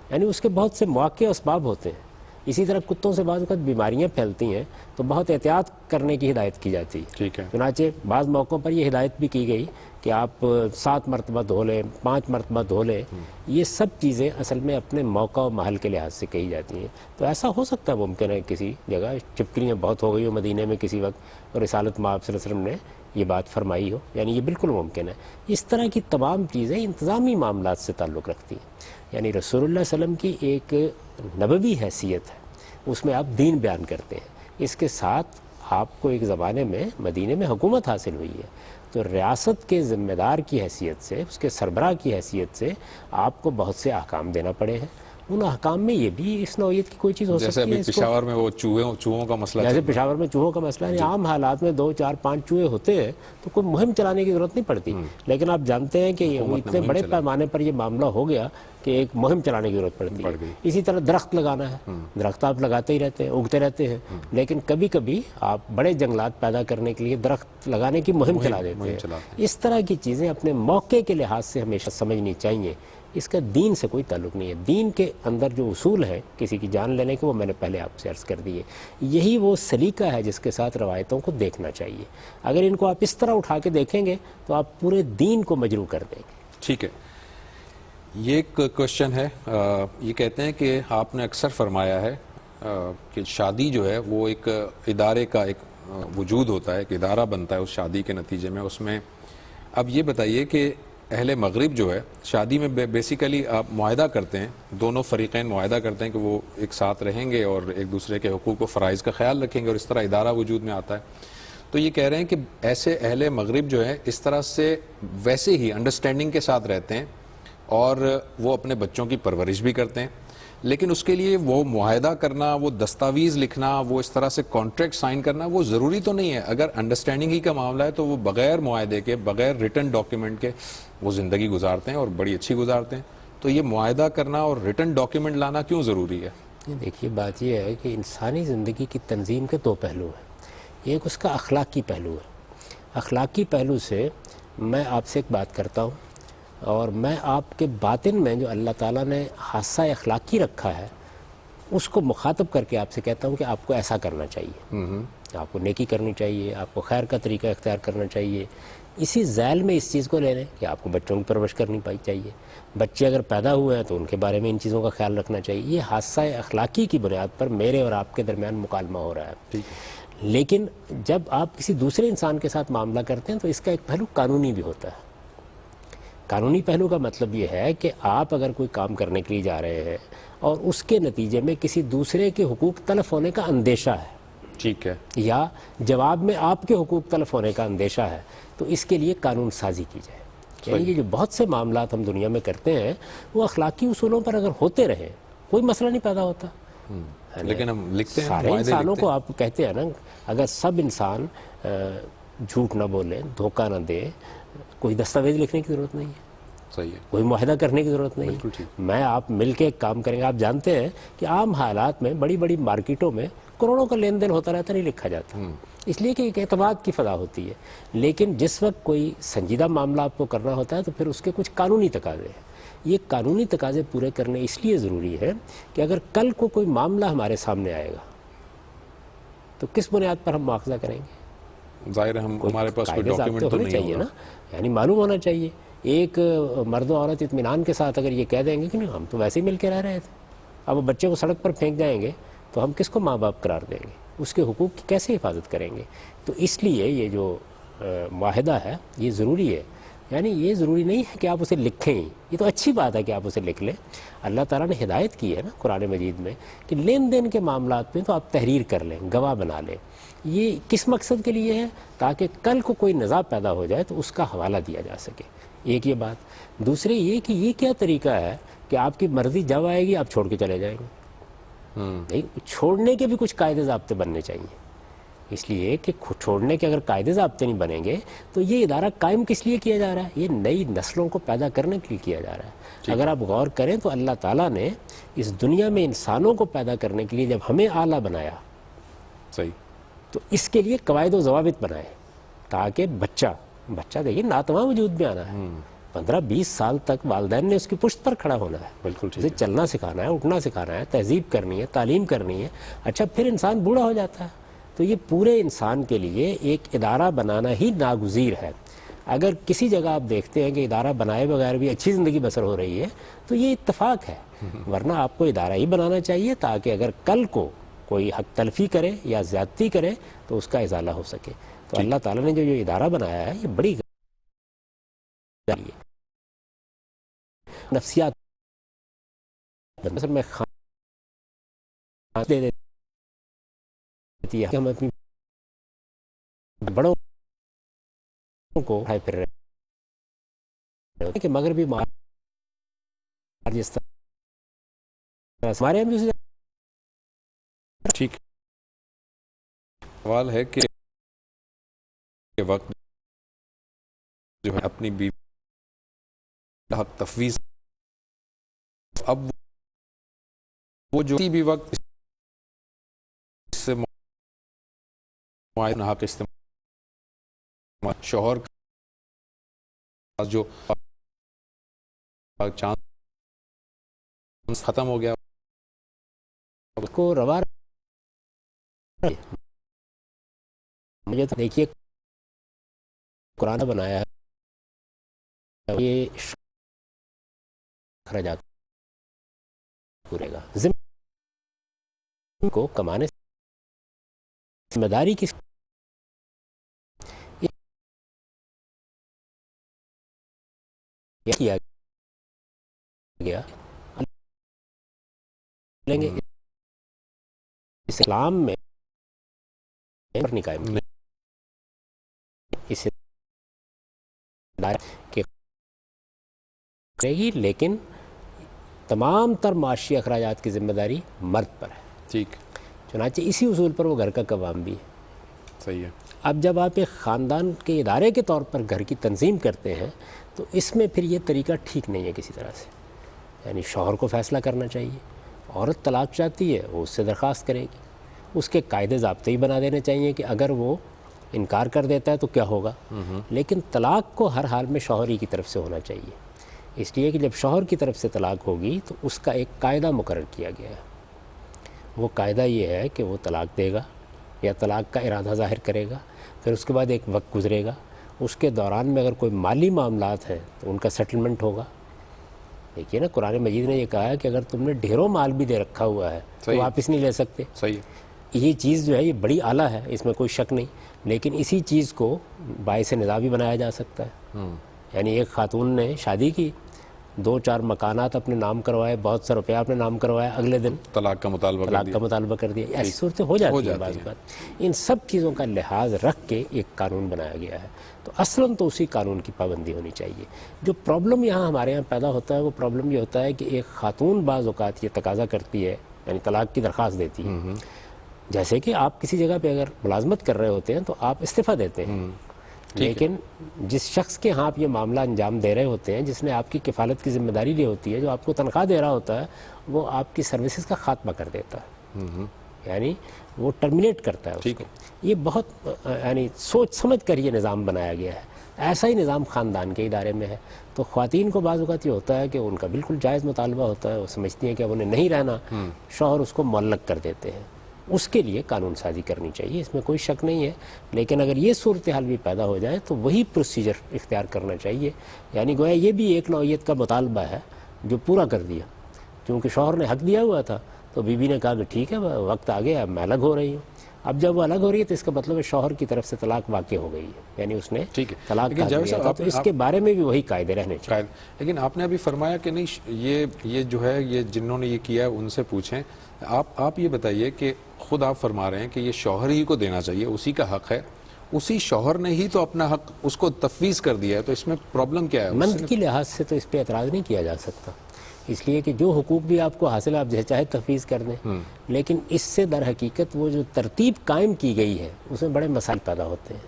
یعنی اس کے بہت سے مواقع و اسباب ہوتے ہیں. اسی طرح کتوں سے بعض اوقات بیماریاں پھیلتی ہیں تو بہت احتیاط کرنے کی ہدایت کی جاتی ہے. چنانچہ بعض موقعوں پر یہ ہدایت بھی کی گئی کہ آپ 7 مرتبہ دھو لیں، 5 مرتبہ دھو لیں. یہ سب چیزیں اصل میں اپنے موقع و محل کے لحاظ سے کہی جاتی ہیں. تو ایسا ہو سکتا ہے، ممکن ہے کسی جگہ چھپکلیاں بہت ہو گئی ہو مدینے میں کسی وقت، اور رسالت میں آپ صلی اللہ علیہ وسلم نے یہ بات فرمائی ہو، یعنی یہ بالکل ممکن ہے. اس طرح کی تمام چیزیں انتظامی معاملات سے تعلق رکھتی ہیں. یعنی رسول اللہ صلی اللہ علیہ وسلم کی ایک نبوی حیثیت ہے، اس میں آپ دین بیان کرتے ہیں. اس کے ساتھ آپ کو ایک زمانے میں مدینے میں حکومت حاصل ہوئی ہے، تو ریاست کے ذمہ دار کی حیثیت سے، اس کے سربراہ کی حیثیت سے آپ کو بہت سے احکام دینا پڑے ہیں. ان احکام میں یہ بھی اس نوعیت کی کوئی چیز ہو سکتی ہے. جیسے پشاور میں وہ چوہوں کا مسئلہ، جیسے پشاور میں چوہوں کا مسئلہ ہے. عام حالات میں 2 4 5 چوہے ہوتے ہیں تو کوئی مہم چلانے کی ضرورت نہیں پڑتی. لیکن آپ جانتے ہیں کہ اتنے بڑے پیمانے پر یہ معاملہ ہو گیا کہ ایک مہم چلانے کی ضرورت پڑتی ہے. اسی طرح درخت لگانا ہے، درخت آپ لگاتے ہی رہتے ہیں، اگتے رہتے ہیں، لیکن کبھی کبھی آپ بڑے جنگلات پیدا کرنے کے لیے درخت لگانے کی مہم چلا دیتے ہیں. اس طرح کی چیزیں اپنے موقع کے لحاظ سے ہمیشہ سمجھنی چاہیے. اس کا دین سے کوئی تعلق نہیں ہے. دین کے اندر جو اصول ہے کسی کی جان لینے کے، وہ میں نے پہلے آپ سے عرض کر دیے. یہی وہ سلیقہ ہے جس کے ساتھ روایتوں کو دیکھنا چاہیے. اگر ان کو آپ اس طرح اٹھا کے دیکھیں گے تو آپ پورے دین کو مجروح کر دیں گے. ٹھیک ہے. یہ ایک کوشچن ہے، یہ کہتے ہیں کہ آپ نے اکثر فرمایا ہے کہ شادی جو ہے وہ ایک ادارے کا ایک وجود ہوتا ہے، ایک ادارہ بنتا ہے اس شادی کے نتیجے میں. اس میں اب یہ بتائیے کہ اہل مغرب جو ہے شادی میں بیسیکلی آپ معاہدہ کرتے ہیں، دونوں فریقین معاہدہ کرتے ہیں کہ وہ ایک ساتھ رہیں گے اور ایک دوسرے کے حقوق و فرائض کا خیال رکھیں گے، اور اس طرح ادارہ وجود میں آتا ہے. تو یہ کہہ رہے ہیں کہ ایسے اہل مغرب جو ہے اس طرح سے ویسے ہی انڈرسٹینڈنگ کے ساتھ رہتے ہیں اور وہ اپنے بچوں کی پرورش بھی کرتے ہیں، لیکن اس کے لیے وہ معاہدہ کرنا، وہ دستاویز لکھنا، وہ اس طرح سے کانٹریکٹ سائن کرنا وہ ضروری تو نہیں ہے. اگر انڈرسٹینڈنگ ہی کا معاملہ ہے تو وہ بغیر معاہدے کے، بغیر ریٹن ڈاکیومنٹ کے وہ زندگی گزارتے ہیں اور بڑی اچھی گزارتے ہیں. تو یہ معاہدہ کرنا اور ریٹن ڈاکیومنٹ لانا کیوں ضروری ہے؟ دیکھیے، بات یہ ہے کہ انسانی زندگی کی تنظیم کے 2 پہلو ہیں. ایک اس کا اخلاقی پہلو ہے. اخلاقی پہلو سے میں آپ سے ایک بات کرتا ہوں اور میں آپ کے باطن میں جو اللہ تعالیٰ نے حادثہ اخلاقی رکھا ہے اس کو مخاطب کر کے آپ سے کہتا ہوں کہ آپ کو ایسا کرنا چاہیے. آپ کو نیکی کرنی چاہیے, آپ کو خیر کا طریقہ اختیار کرنا چاہیے. اسی ذیل میں اس چیز کو لے لیں کہ آپ کو بچوں کی پرورش کرنی چاہیے. بچے اگر پیدا ہوئے ہیں تو ان کے بارے میں ان چیزوں کا خیال رکھنا چاہیے. یہ حادثہ اخلاقی کی بنیاد پر میرے اور آپ کے درمیان مکالمہ ہو رہا ہے. لیکن جب آپ کسی دوسرے انسان کے ساتھ معاملہ کرتے ہیں تو اس کا ایک پہلو قانونی بھی ہوتا ہے. قانونی پہلو کا مطلب یہ ہے کہ آپ اگر کوئی کام کرنے کے لیے جا رہے ہیں اور اس کے نتیجے میں کسی دوسرے کے حقوق تلف ہونے کا اندیشہ ہے, ٹھیک ہے, یا جواب میں آپ کے حقوق تلف ہونے کا اندیشہ ہے, تو اس کے لیے قانون سازی کی جائے. یعنی یہ جو بہت سے معاملات ہم دنیا میں کرتے ہیں وہ اخلاقی اصولوں پر اگر ہوتے رہیں کوئی مسئلہ نہیں پیدا ہوتا. لیکن ہم لکھتے ہیں, سارے انسانوں کو آپ کہتے ہیں نا, اگر سب انسان جھوٹ نہ بولیں, دھوکہ نہ دے, کوئی دستاویز لکھنے کی ضرورت نہیں ہے, صحیح ہے, کوئی معاہدہ کرنے کی ضرورت نہیں ہے. میں آپ مل کے ایک کام کریں گے. آپ جانتے ہیں کہ عام حالات میں بڑی بڑی مارکیٹوں میں کروڑوں کا لین دین ہوتا رہتا, نہیں لکھا جاتا, اس لیے کہ ایک اعتماد کی فضا ہوتی ہے. لیکن جس وقت کوئی سنجیدہ معاملہ آپ کو کرنا ہوتا ہے تو پھر اس کے کچھ قانونی تقاضے ہیں. یہ قانونی تقاضے پورے کرنے اس لیے ضروری ہے کہ اگر کل کو کوئی معاملہ ہمارے سامنے آئے گا تو کس بنیاد پر ہم مواخذہ کریں گے؟ ظاہر ہے ہمارے پاس کوئی ڈاکیومنٹ تو نہیں چاہیے نا, یعنی معلوم ہونا چاہیے. ایک مرد و عورت اطمینان کے ساتھ اگر یہ کہہ دیں گے کہ نہیں ہم تو ویسے ہی مل کے رہ رہے تھے, اب وہ بچے کو سڑک پر پھینک جائیں گے تو ہم کس کو ماں باپ قرار دیں گے, اس کے حقوق کی کیسے حفاظت کریں گے؟ تو اس لیے یہ جو معاہدہ ہے یہ ضروری ہے. یعنی یہ ضروری نہیں ہے کہ آپ اسے لکھیں, یہ تو اچھی بات ہے کہ آپ اسے لکھ لیں. اللہ تعالیٰ نے ہدایت کی ہے نا قرآن مجید میں کہ لین دین کے معاملات میں تو آپ تحریر کر لیں, گواہ بنا لیں. یہ کس مقصد کے لیے ہے؟ تاکہ کل کو کوئی نزاع پیدا ہو جائے تو اس کا حوالہ دیا جا سکے. ایک یہ بات. دوسرے یہ کہ یہ کیا طریقہ ہے کہ آپ کی مرضی جب آئے گی آپ چھوڑ کے چلے جائیں گے. نہیں, چھوڑنے کے بھی کچھ قاعدے ضابطے بننے چاہیے. اس لیے کہ چھوڑنے کے اگر قاعدے ضابطے نہیں بنیں گے تو یہ ادارہ قائم کس لیے کیا جا رہا ہے؟ یہ نئی نسلوں کو پیدا کرنے کے لیے کیا جا رہا ہے. اگر آپ غور کریں تو اللہ تعالیٰ نے اس دنیا میں انسانوں کو پیدا کرنے کے لیے جب ہمیں اعلیٰ بنایا, صحیح, تو اس کے لیے قواعد و ضوابط بنائے تاکہ بچہ دیکھیے ناتواں وجود میں آنا ہے. 15-20 سال تک والدین نے اس کی پشت پر کھڑا ہونا ہے, بالکل اسے چلنا سکھانا ہے, اٹھنا سکھانا ہے, تہذیب کرنی ہے, تعلیم کرنی ہے. اچھا پھر انسان بوڑھا ہو جاتا ہے تو یہ پورے انسان کے لیے ایک ادارہ بنانا ہی ناگزیر ہے. اگر کسی جگہ آپ دیکھتے ہیں کہ ادارہ بنائے بغیر بھی اچھی زندگی بسر ہو رہی ہے تو یہ اتفاق ہے, ورنہ آپ کو ادارہ ہی بنانا چاہیے تاکہ اگر کل کو کوئی حق تلفی کرے یا زیادتی کرے تو اس کا ازالہ ہو سکے. تو اللہ تعالیٰ نے جو ادارہ بنایا ہے یہ بڑی نفسیات میں دے دیتی ہے. ہم اپنی بڑوں کو پھر رہے کہ مغربی جس طرح ہمارے ہم ٹھیک. سوال ہے کہ وقت جو ہے اپنی بیوی حق تفویض, اب وہ جو بھی وقت اس سے معاہدہ حق استعمال شوہر کا جو چانس ختم ہو گیا کو روا مجھے تو دیکھیے قرآن بنایا ہے یہ اخراجات پورے گا ذمہ کو کمانے ذمہ داری کی کیا گیا لیں گے اسلام میں نہیں قائم کیا اسے کرے گی, لیکن تمام تر معاشی اخراجات کی ذمہ داری مرد پر ہے. ٹھیک, چنانچہ اسی اصول پر وہ گھر کا قوام بھی ہے. صحیح ہے. اب جب آپ ایک خاندان کے ادارے کے طور پر گھر کی تنظیم کرتے ہیں تو اس میں پھر یہ طریقہ ٹھیک نہیں ہے کسی طرح سے. یعنی شوہر کو فیصلہ کرنا چاہیے, عورت طلاق چاہتی ہے وہ اس سے درخواست کرے گی, اس کے قاعدے ضابطے ہی بنا دینے چاہیے کہ اگر وہ انکار کر دیتا ہے تو کیا ہوگا. لیکن طلاق کو ہر حال میں شوہر ہی کی طرف سے ہونا چاہیے، اس لیے کہ جب شوہر کی طرف سے طلاق ہوگی تو اس کا ایک قاعدہ مقرر کیا گیا ہے. وہ قاعدہ یہ ہے کہ وہ طلاق دے گا یا طلاق کا ارادہ ظاہر کرے گا، پھر اس کے بعد ایک وقت گزرے گا، اس کے دوران میں اگر کوئی مالی معاملات ہیں تو ان کا سیٹلمنٹ ہوگا. دیکھیے نا، قرآن مجید نے یہ کہا ہے کہ اگر تم نے ڈھیروں مال بھی دے رکھا ہوا ہے تو واپس نہیں لے سکتے. صحیح. یہ چیز جو ہے یہ بڑی اعلیٰ ہے، اس میں کوئی شک نہیں، لیکن اسی چیز کو باعث نزاع بھی بنایا جا سکتا ہے. یعنی ایک خاتون نے شادی کی، 2-4 مکانات اپنے نام کروائے، بہت سا روپیہ اپنے نام کروایا، اگلے دن طلاق کا مطالبہ کر دیا. ایسی صورتیں ہو جاتی ہیں بعض اوقات. ان سب چیزوں کا لحاظ رکھ کے ایک قانون بنایا گیا ہے. تو اصلاً تو اسی قانون کی پابندی ہونی چاہیے. جو پرابلم یہاں ہمارے یہاں پیدا ہوتا ہے وہ پرابلم یہ ہوتا ہے کہ ایک خاتون بعض اوقات یہ تقاضا کرتی ہے، یعنی طلاق کی درخواست دیتی ہے. جیسے کہ آپ کسی جگہ پہ اگر ملازمت کر رہے ہوتے ہیں تو آپ استعفیٰ دیتے ہیں، لیکن جس شخص کے ہاں آپ یہ معاملہ انجام دے رہے ہوتے ہیں، جس نے آپ کی کفالت کی ذمہ داری لی ہوتی ہے، جو آپ کو تنخواہ دے رہا ہوتا ہے، وہ آپ کی سروسز کا خاتمہ کر دیتا ہے. یعنی وہ ٹرمینیٹ کرتا ہے اس کو. یہ بہت یعنی سوچ سمجھ کر یہ نظام بنایا گیا ہے. ایسا ہی نظام خاندان کے ادارے میں ہے. تو خواتین کو بعض اوقات یہ ہوتا ہے کہ ان کا بالکل جائز مطالبہ ہوتا ہے، وہ سمجھتی ہیں کہ اب انہیں نہیں رہنا، شوہر اس کو معلق کر دیتے ہیں. اس کے لیے قانون سازی کرنی چاہیے، اس میں کوئی شک نہیں ہے. لیکن اگر یہ صورتحال بھی پیدا ہو جائے تو وہی پروسیجر اختیار کرنا چاہیے. یعنی گویا یہ بھی ایک نوعیت کا مطالبہ ہے جو پورا کر دیا. کیونکہ شوہر نے حق دیا ہوا تھا تو بیوی نے کہا کہ ٹھیک ہے وقت آ گیا، اب میں الگ ہو رہی ہوں. اب جب وہ الگ ہو رہی ہے تو اس کا مطلب ہے شوہر کی طرف سے طلاق واقع ہو گئی ہے، یعنی اس نے طلاق دیا تھا. تو اس کے بارے میں بھی وہی قاعدے رہنے چاہیے. لیکن آپ نے ابھی فرمایا کہ نہیں، یہ جو ہے یہ جنہوں نے یہ کیا ہے ان سے پوچھیں. آپ یہ بتائیے کہ خود آپ فرما رہے ہیں کہ یہ شوہر ہی کو دینا چاہیے، اسی کا حق ہے، اسی شوہر نے ہی تو اپنا حق اس کو تفویض کر دیا ہے، تو اس میں پرابلم کیا ہے؟ منط کی لحاظ سے تو اس پہ اعتراض نہیں کیا جا سکتا، اس لیے کہ جو حقوق بھی آپ کو حاصل ہے آپ جیسے چاہے تفویض کر دیں. لیکن اس سے در حقیقت وہ جو ترتیب قائم کی گئی ہے اس میں بڑے مسائل پیدا ہوتے ہیں.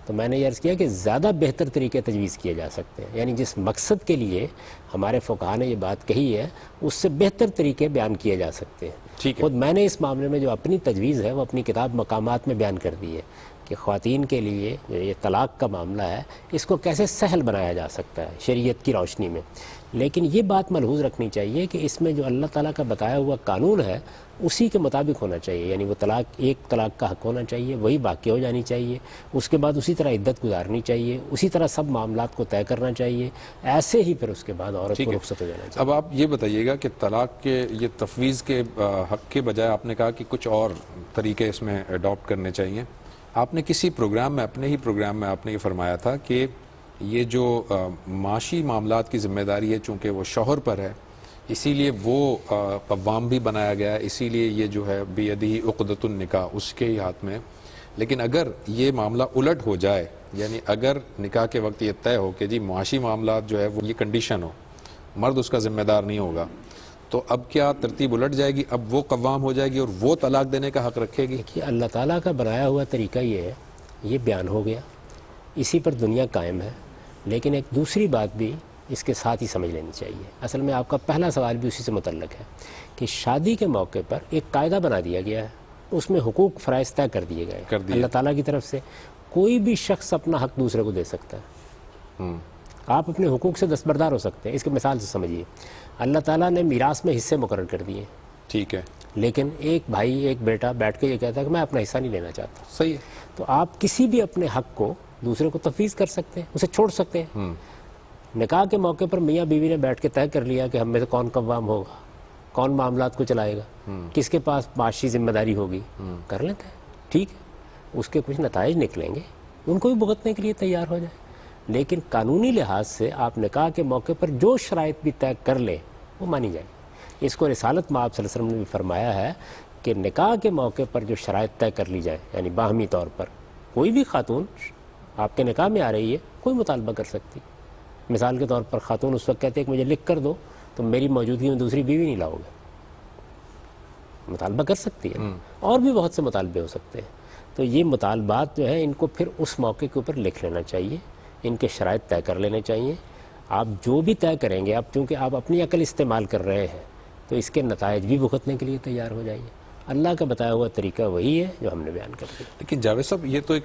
تو میں نے یہ عرض کیا کہ زیادہ بہتر طریقے تجویز کیے جا سکتے ہیں. یعنی جس مقصد کے لیے ہمارے فقہا نے یہ بات کہی ہے اس سے بہتر طریقے بیان کیے جا سکتے ہیں. خود میں نے اس معاملے میں جو اپنی تجویز ہے وہ اپنی کتاب مقامات میں بیان کر دی ہے کہ خواتین کے لیے یہ طلاق کا معاملہ ہے اس کو کیسے سہل بنایا جا سکتا ہے شریعت کی روشنی میں. لیکن یہ بات ملحوظ رکھنی چاہیے کہ اس میں جو اللہ تعالیٰ کا بتایا ہوا قانون ہے اسی کے مطابق ہونا چاہیے. یعنی وہ ایک طلاق کا حق ہونا چاہیے، وہی واقع ہو جانی چاہیے، اس کے بعد اسی طرح عدت گزارنی چاہیے، اسی طرح سب معاملات کو طے کرنا چاہیے، ایسے ہی پھر اس کے بعد عورت کو رخصت ہو جانا چاہیے. اب آپ یہ بتائیے گا کہ طلاق کے یہ تفویض کے حق کے بجائے آپ نے کہا کہ کچھ اور طریقے اس میں اڈاپٹ کرنے چاہیے. آپ نے کسی پروگرام میں، اپنے ہی پروگرام میں آپ نے یہ فرمایا تھا کہ یہ جو معاشی معاملات کی ذمہ داری ہے چونکہ وہ شوہر پر ہے، اسی لیے وہ قوام بھی بنایا گیا ہے، اسی لیے یہ جو ہے بیدہ عقدۃ النکاح اس کے ہی ہاتھ میں. لیکن اگر یہ معاملہ الٹ ہو جائے، یعنی اگر نکاح کے وقت یہ طے ہو کہ جی معاشی معاملات جو ہے وہ یہ کنڈیشن ہو، مرد اس کا ذمہ دار نہیں ہوگا، تو اب کیا ترتیب الٹ جائے گی؟ اب وہ قوام ہو جائے گی اور وہ طلاق دینے کا حق رکھے گی؟ کہ اللہ تعالیٰ کا بنایا ہوا طریقہ یہ ہے، یہ بیان ہو گیا، اسی پر دنیا قائم ہے. لیکن ایک دوسری بات بھی اس کے ساتھ ہی سمجھ لینی چاہیے. اصل میں آپ کا پہلا سوال بھی اسی سے متعلق ہے کہ شادی کے موقع پر ایک قاعدہ بنا دیا گیا ہے، اس میں حقوق فرائض طے کر دیے گئے اللہ تعالیٰ کی طرف سے. کوئی بھی شخص اپنا حق دوسرے کو دے سکتا ہے. آپ اپنے حقوق سے دستبردار ہو سکتے ہیں. اس کے مثال سے سمجھیے، اللہ تعالیٰ نے میراث میں حصے مقرر کر دیے، ٹھیک ہے، لیکن ایک بھائی ایک بیٹا بیٹھ کے یہ کہتا ہے کہ میں اپنا حصہ نہیں لینا چاہتا. صحیح ہے. تو آپ کسی بھی اپنے حق کو دوسرے کو تفویض کر سکتے ہیں، اسے چھوڑ سکتے ہیں. نکاح کے موقع پر میاں بیوی نے بیٹھ کے طے کر لیا کہ ہم میں سے کون قوام ہوگا، کون معاملات کو چلائے گا، کس کے پاس معاشی ذمہ داری ہوگی، کر لیتا ہے، ٹھیک ہے. اس کے کچھ نتائج نکلیں گے، ان کو بھی بھگتنے کے لیے تیار ہو جائے. لیکن قانونی لحاظ سے آپ نکاح کے موقع پر جو شرائط بھی طے کر لیں وہ مانی جائے. اس کو رسالت میں آپ صلی اللہ علیہ وسلم نے بھی فرمایا ہے کہ نکاح کے موقع پر جو شرائط طے کر لی جائے، یعنی باہمی طور پر کوئی بھی خاتون آپ کے نکاح میں آ رہی ہے، کوئی مطالبہ کر سکتی. مثال کے طور پر خاتون اس وقت کہتے ہیں کہ مجھے لکھ کر دو تو میری موجودگی میں دوسری بیوی نہیں لاؤ گے، مطالبہ کر سکتی ہے. اور بھی بہت سے مطالبے ہو سکتے ہیں. تو یہ مطالبات جو ہیں ان کو پھر اس موقع کے اوپر لکھ لینا چاہیے، ان کے شرائط طے کر لینے چاہیے. آپ جو بھی طے کریں گے، اب چونکہ آپ اپنی عقل استعمال کر رہے ہیں تو اس کے نتائج بھی بھگتنے کے لیے تیار ہو جائیے. اللہ کا بتایا ہوا طریقہ وہی ہے جو ہم نے بیان کر دیا۔ لیکن جاوید صاحب یہ تو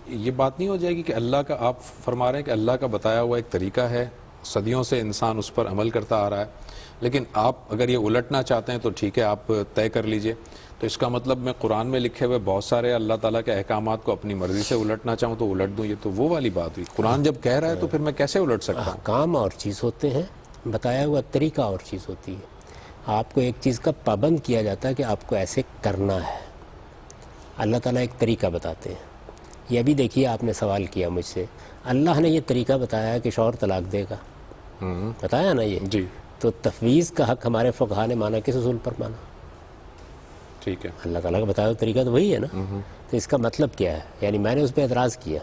یہ بات نہیں ہو جائے گی کہ اللہ کا، آپ فرما رہے ہیں کہ اللہ کا بتایا ہوا ایک طریقہ ہے، صدیوں سے انسان اس پر عمل کرتا آ رہا ہے، لیکن آپ اگر یہ الٹنا چاہتے ہیں تو ٹھیک ہے، آپ طے کر لیجئے، تو اس کا مطلب میں قرآن میں لکھے ہوئے بہت سارے اللہ تعالیٰ کے احکامات کو اپنی مرضی سے الٹنا چاہوں تو الٹ دوں؟ یہ تو وہ والی بات ہوئی، قرآن جب کہہ رہا ہے تو پھر میں کیسے الٹ سکتا ہوں؟ احکام اور چیز ہوتے ہیں، بتایا ہوا طریقہ اور چیز ہوتی ہے۔ آپ کو ایک چیز کا پابند کیا جاتا ہے کہ آپ کو ایسے کرنا ہے، اللہ تعالیٰ ایک طریقہ بتاتے ہیں۔ یہ ابھی دیکھیے آپ نے سوال کیا مجھ سے، اللہ نے یہ طریقہ بتایا ہے کہ شوہر طلاق دے گا، بتایا نا یہ؟ جی تو تفویض کا حق ہمارے فقہا نے مانا کس اصول پر مانا؟ ٹھیک ہے، اللہ تعالیٰ کا بتایا ہوا طریقہ تو وہی ہے نا۔ تو اس کا مطلب کیا ہے؟ یعنی میں نے اس پہ اعتراض کیا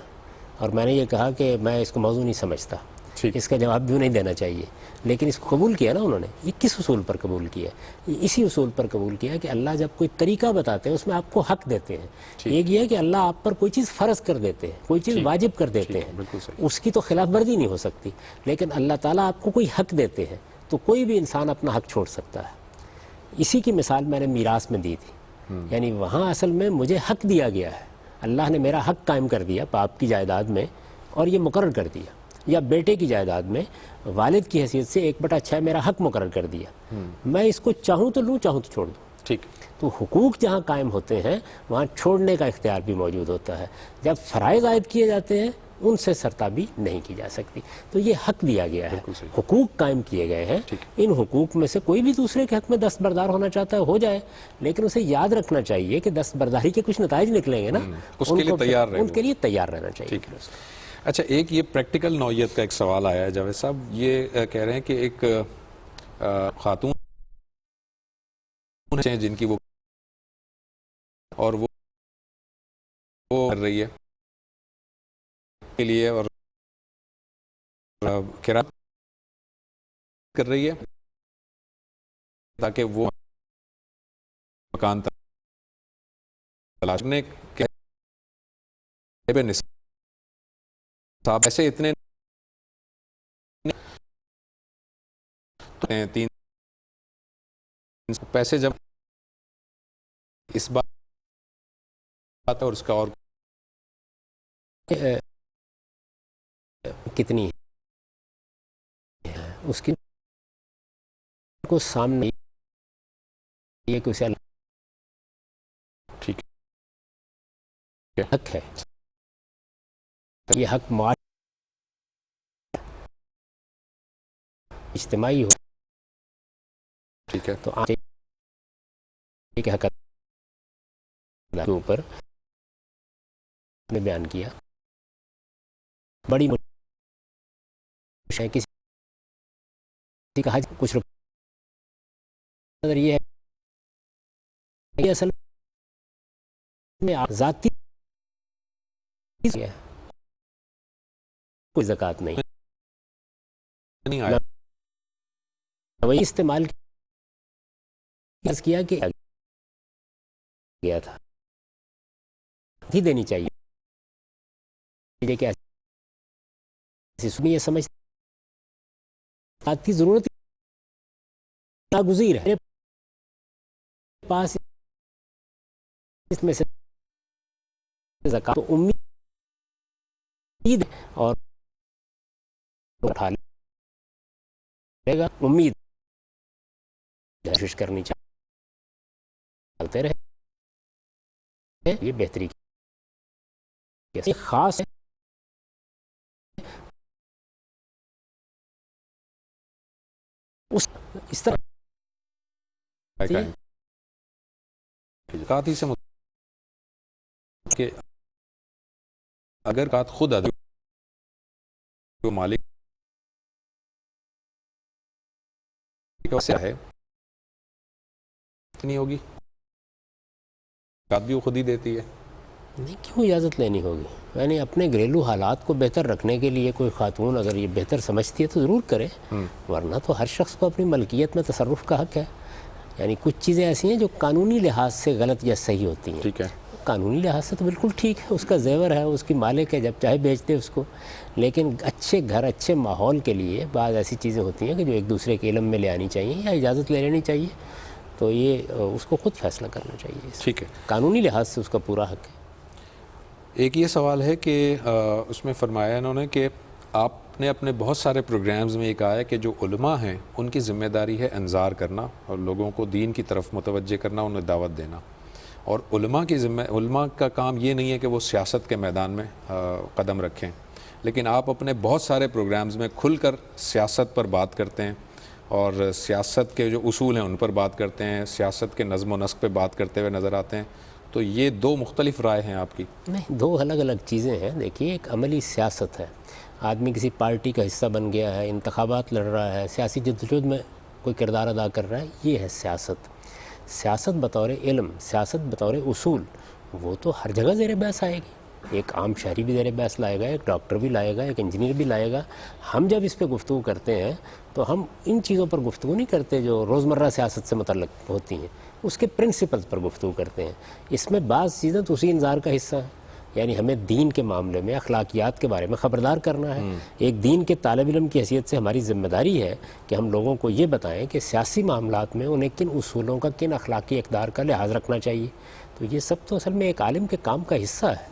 اور میں نے یہ کہا کہ میں اس کو موضوع نہیں سمجھتا، ٹھیک، اس کا جواب بھی نہیں دینا چاہیے، لیکن اس کو قبول کیا نا انہوں نے۔ یہ کس اصول پر قبول کیا؟ اسی اصول پر قبول کیا کہ اللہ جب کوئی طریقہ بتاتے ہیں اس میں آپ کو حق دیتے ہیں۔ ایک یہ ہے کہ اللہ آپ پر کوئی چیز فرض کر دیتے ہیں، کوئی چیز واجب کر دیتے ہیں، بالکل صحیح، اس کی تو خلاف ورزی نہیں ہو سکتی، لیکن اللہ تعالیٰ آپ کو کوئی حق دیتے ہیں تو کوئی بھی انسان اپنا حق چھوڑ سکتا ہے۔ اسی کی مثال میں نے میراث میں دی تھی، یعنی وہاں اصل میں مجھے حق دیا گیا ہے، اللہ نے میرا حق قائم کر دیا باپ کی جائیداد میں، اور یہ مقرر کر دیا، یا بیٹے کی جائیداد میں والد کی حیثیت سے 1/6 میرا حق مقرر کر دیا۔ میں اس کو چاہوں تو لوں، چاہوں تو چھوڑ دوں۔ ٹھیک، تو حقوق جہاں قائم ہوتے ہیں وہاں چھوڑنے کا اختیار بھی موجود ہوتا ہے۔ جب فرائض عائد کیے جاتے ہیں ان سے سرتابی نہیں کی جا سکتی، تو یہ حق دیا گیا ہے، حقوق قائم کیے گئے ہیں۔ ان حقوق میں سے کوئی بھی دوسرے کے حق میں دستبردار ہونا چاہتا ہے ہو جائے، لیکن اسے یاد رکھنا چاہیے کہ دستبرداری کے کچھ نتائج نکلیں گے نا، اس کے لیے تیار رہے، ان کے لیے تیار رہنا چاہیے۔ اچھا، ایک یہ پریکٹیکل نوعیت کا ایک سوال آیا ہے جاوید صاحب، یہ کہہ رہے ہیں کہ ایک خاتون ہیں جن کی وہ اور وہ کر رہی ہے کے لیے اور کرایہ کر رہی ہے تاکہ وہ مکان تلاش کرنے کے نصاب ایسے اتنے 3 پیسے جب اس بات اور اس کا اور کتنی ہے اس کی کو سامنے یہ کہ اسے ٹھیک حق ہے، یہ حق اجتماعی ہو، ٹھیک ہے، تو حق کے اوپر نے بیان کیا بڑی کسی کہا کچھ یہ ہے اصل میں ذاتی کوئی زکوٰۃ نہیں آیا، وہی استعمال کیا کہ گیا تھا ہی دینی چاہیے کہ یہ سمجھ کی ضرورت ناگزیر ہے پاس اس میں سے زکوٰۃ تو امید اور اٹھا لے گا، امید کوشش کرنی چلتے رہے، یہ بہتری کی خاص ہے۔ اس طرح زکوٰۃ ہی سے کہ اگر زکوٰۃ خود ادا جو مالک سے ہے اتنی ہوگی، زکوٰۃ بھی وہ خود ہی دیتی ہے، نہیں کیوں اجازت لینی ہوگی؟ یعنی اپنے گھریلو حالات کو بہتر رکھنے کے لیے کوئی خاتون اگر یہ بہتر سمجھتی ہے تو ضرور کرے، ورنہ تو ہر شخص کو اپنی ملکیت میں تصرف کا حق ہے۔ یعنی کچھ چیزیں ایسی ہیں جو قانونی لحاظ سے غلط یا صحیح ہوتی ہیں، ٹھیک ہے، قانونی لحاظ سے تو بالکل ٹھیک ہے، اس کا زیور ہے، اس کی مالک ہے، جب چاہے بیچ دے اس کو، لیکن اچھے گھر اچھے ماحول کے لیے بعض ایسی چیزیں ہوتی ہیں کہ جو ایک دوسرے کے علم میں لے آنی چاہیے یا اجازت لے لینی چاہیے۔ تو یہ اس کو خود فیصلہ کرنا چاہیے. ٹھیک ہے, قانونی لحاظ سے اس کا پورا حق ہے. ایک یہ سوال ہے کہ اس میں فرمایا انہوں نے کہ آپ نے اپنے بہت سارے پروگرامز میں یہ کہا ہے کہ جو علماء ہیں ان کی ذمہ داری ہے انذار کرنا اور لوگوں کو دین کی طرف متوجہ کرنا, انہیں دعوت دینا, اور علماء کا کام یہ نہیں ہے کہ وہ سیاست کے میدان میں قدم رکھیں, لیکن آپ اپنے بہت سارے پروگرامز میں کھل کر سیاست پر بات کرتے ہیں اور سیاست کے جو اصول ہیں ان پر بات کرتے ہیں, سیاست کے نظم و نسق پہ بات کرتے ہوئے نظر آتے ہیں. تو یہ دو مختلف رائے ہیں آپ کی؟ نہیں, دو الگ الگ چیزیں ہیں. دیکھیے, ایک عملی سیاست ہے, آدمی کسی پارٹی کا حصہ بن گیا ہے, انتخابات لڑ رہا ہے, سیاسی جدوجہد میں کوئی کردار ادا کر رہا ہے, یہ ہے سیاست. سیاست بطور علم, سیاست بطور اصول, وہ تو ہر جگہ زیر بحث آئے گی. ایک عام شہری بھی زیر بحث لائے گا, ایک ڈاکٹر بھی لائے گا, ایک انجینئر بھی لائے گا. ہم جب اس پہ گفتگو کرتے ہیں تو ہم ان چیزوں پر گفتگو نہیں کرتے جو روزمرہ سیاست سے متعلق ہوتی ہیں, اس کے پرنسپلز پر گفتگو کرتے ہیں. اس میں بعض چیزیں تو اسی انذار کا حصہ ہیں. یعنی ہمیں دین کے معاملے میں اخلاقیات کے بارے میں خبردار کرنا ہے. ایک دین کے طالب علم کی حیثیت سے ہماری ذمہ داری ہے کہ ہم لوگوں کو یہ بتائیں کہ سیاسی معاملات میں انہیں کن اصولوں کا, کن اخلاقی اقدار کا لحاظ رکھنا چاہیے. تو یہ سب تو اصل میں ایک عالم کے کام کا حصہ ہے,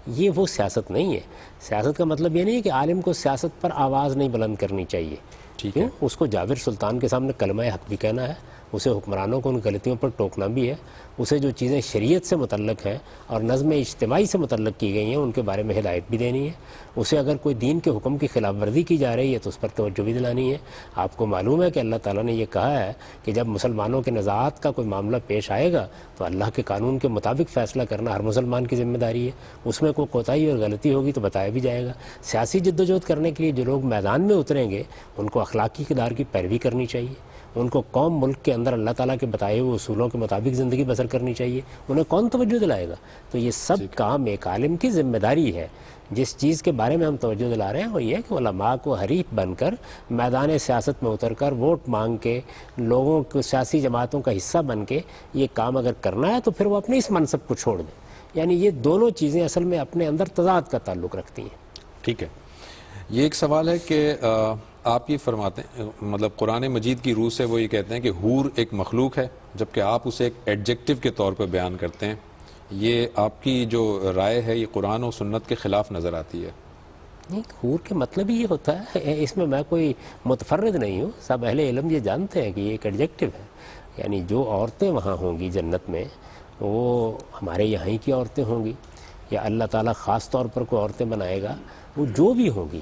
یہ وہ سیاست نہیں ہے. سیاست کا مطلب یہ نہیں ہے کہ عالم کو سیاست پر آواز نہیں بلند کرنی چاہیے. کیوں؟ اس کو جابر سلطان کے سامنے کلمہ حق بھی کہنا ہے, اسے حکمرانوں کو ان غلطیوں پر ٹوکنا بھی ہے, اسے جو چیزیں شریعت سے متعلق ہیں اور نظم اجتماعی سے متعلق کی گئی ہیں ان کے بارے میں ہدایت بھی دینی ہے. اسے اگر کوئی دین کے حکم کی خلاف ورزی کی جا رہی ہے تو اس پر توجہ بھی دلانی ہے. آپ کو معلوم ہے کہ اللہ تعالیٰ نے یہ کہا ہے کہ جب مسلمانوں کے نزاعات کا کوئی معاملہ پیش آئے گا تو اللہ کے قانون کے مطابق فیصلہ کرنا ہر مسلمان کی ذمہ داری ہے. اس میں کوئی کوتاہی اور غلطی ہوگی تو بتایا بھی جائے گا. سیاسی جدوجہد کرنے کے لیے جو لوگ میدان میں اتریں گے ان کو اخلاقی اقدار کی پیروی کرنی چاہیے. ان کو قوم ملک کے اندر اللہ تعالیٰ کے بتائے ہوئے اصولوں کے مطابق زندگی بسر کرنی چاہیے. انہیں کون توجہ دلائے گا؟ تو یہ سب کام ایک عالم کی ذمہ داری ہے. جس چیز کے بارے میں ہم توجہ دلا رہے ہیں وہ یہ ہے کہ علماء کو حریف بن کر میدان سیاست میں اتر کر ووٹ مانگ کے لوگوں کو سیاسی جماعتوں کا حصہ بن کے یہ کام اگر کرنا ہے تو پھر وہ اپنے اس منصب کو چھوڑ دیں. یعنی یہ دونوں چیزیں اصل میں اپنے اندر تضاد کا تعلق رکھتی ہیں. ٹھیک ہے, یہ ایک سوال ہے کہ آپ یہ فرماتے ہیں, مطلب قرآن مجید کی روح سے وہ یہ کہتے ہیں کہ حور ایک مخلوق ہے جبکہ آپ اسے ایک ایڈجیکٹو کے طور پہ بیان کرتے ہیں. یہ آپ کی جو رائے ہے یہ قرآن و سنت کے خلاف نظر آتی ہے. نہیں, حور کے مطلب ہی یہ ہوتا ہے, اس میں میں کوئی متفرد نہیں ہوں. سب اہل علم یہ جانتے ہیں کہ یہ ایک ایڈجیکٹو ہے. یعنی جو عورتیں وہاں ہوں گی جنت میں وہ ہمارے یہاں ہی کی عورتیں ہوں گی یا اللہ تعالیٰ خاص طور پر کوئی عورتیں بنائے گا, وہ جو بھی ہوں گی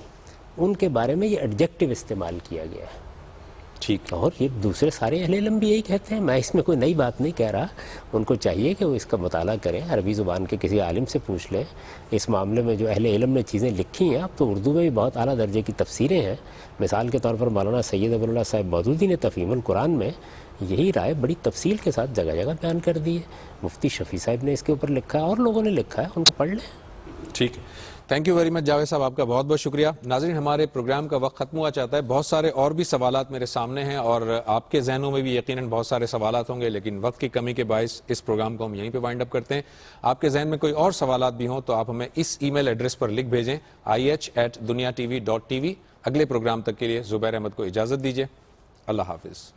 ان کے بارے میں یہ ایڈجیکٹو استعمال کیا گیا ہے. ٹھیک, اور یہ دوسرے سارے اہل علم بھی یہی کہتے ہیں. میں اس میں کوئی نئی بات نہیں کہہ رہا. ان کو چاہیے کہ وہ اس کا مطالعہ کریں, عربی زبان کے کسی عالم سے پوچھ لیں. اس معاملے میں جو اہل علم نے چیزیں لکھی ہیں, اب تو اردو میں بھی بہت اعلیٰ درجے کی تفسیریں ہیں. مثال کے طور پر مولانا سید ابو اللہ صاحب مودودی نے تفہیم القرآن میں یہی رائے بڑی تفصیل کے ساتھ جگہ جگہ بیان کر دی ہے. مفتی شفیع صاحب نے اس کے اوپر لکھا ہے اور لوگوں نے لکھا ہے, ان کو پڑھ لیں. ٹھیک ہے, thank you very much Javed صاحب, آپ کا بہت بہت شکریہ. ناظرین, ہمارے پروگرام کا وقت ختم ہوا چاہتا ہے. بہت سارے اور بھی سوالات میرے سامنے ہیں اور آپ کے ذہنوں میں بھی یقیناً بہت سارے سوالات ہوں گے, لیکن وقت کی کمی کے باعث اس پروگرام کو ہم یہیں پہ وائنڈ اپ کرتے ہیں. آپ کے ذہن میں کوئی اور سوالات بھی ہوں تو آپ ہمیں اس ای میل ایڈریس پر لکھ بھیجیں ih@duniatv.tv. اگلے پروگرام تک کے لیے زبیر احمد کو اجازت دیجیے. اللہ حافظ.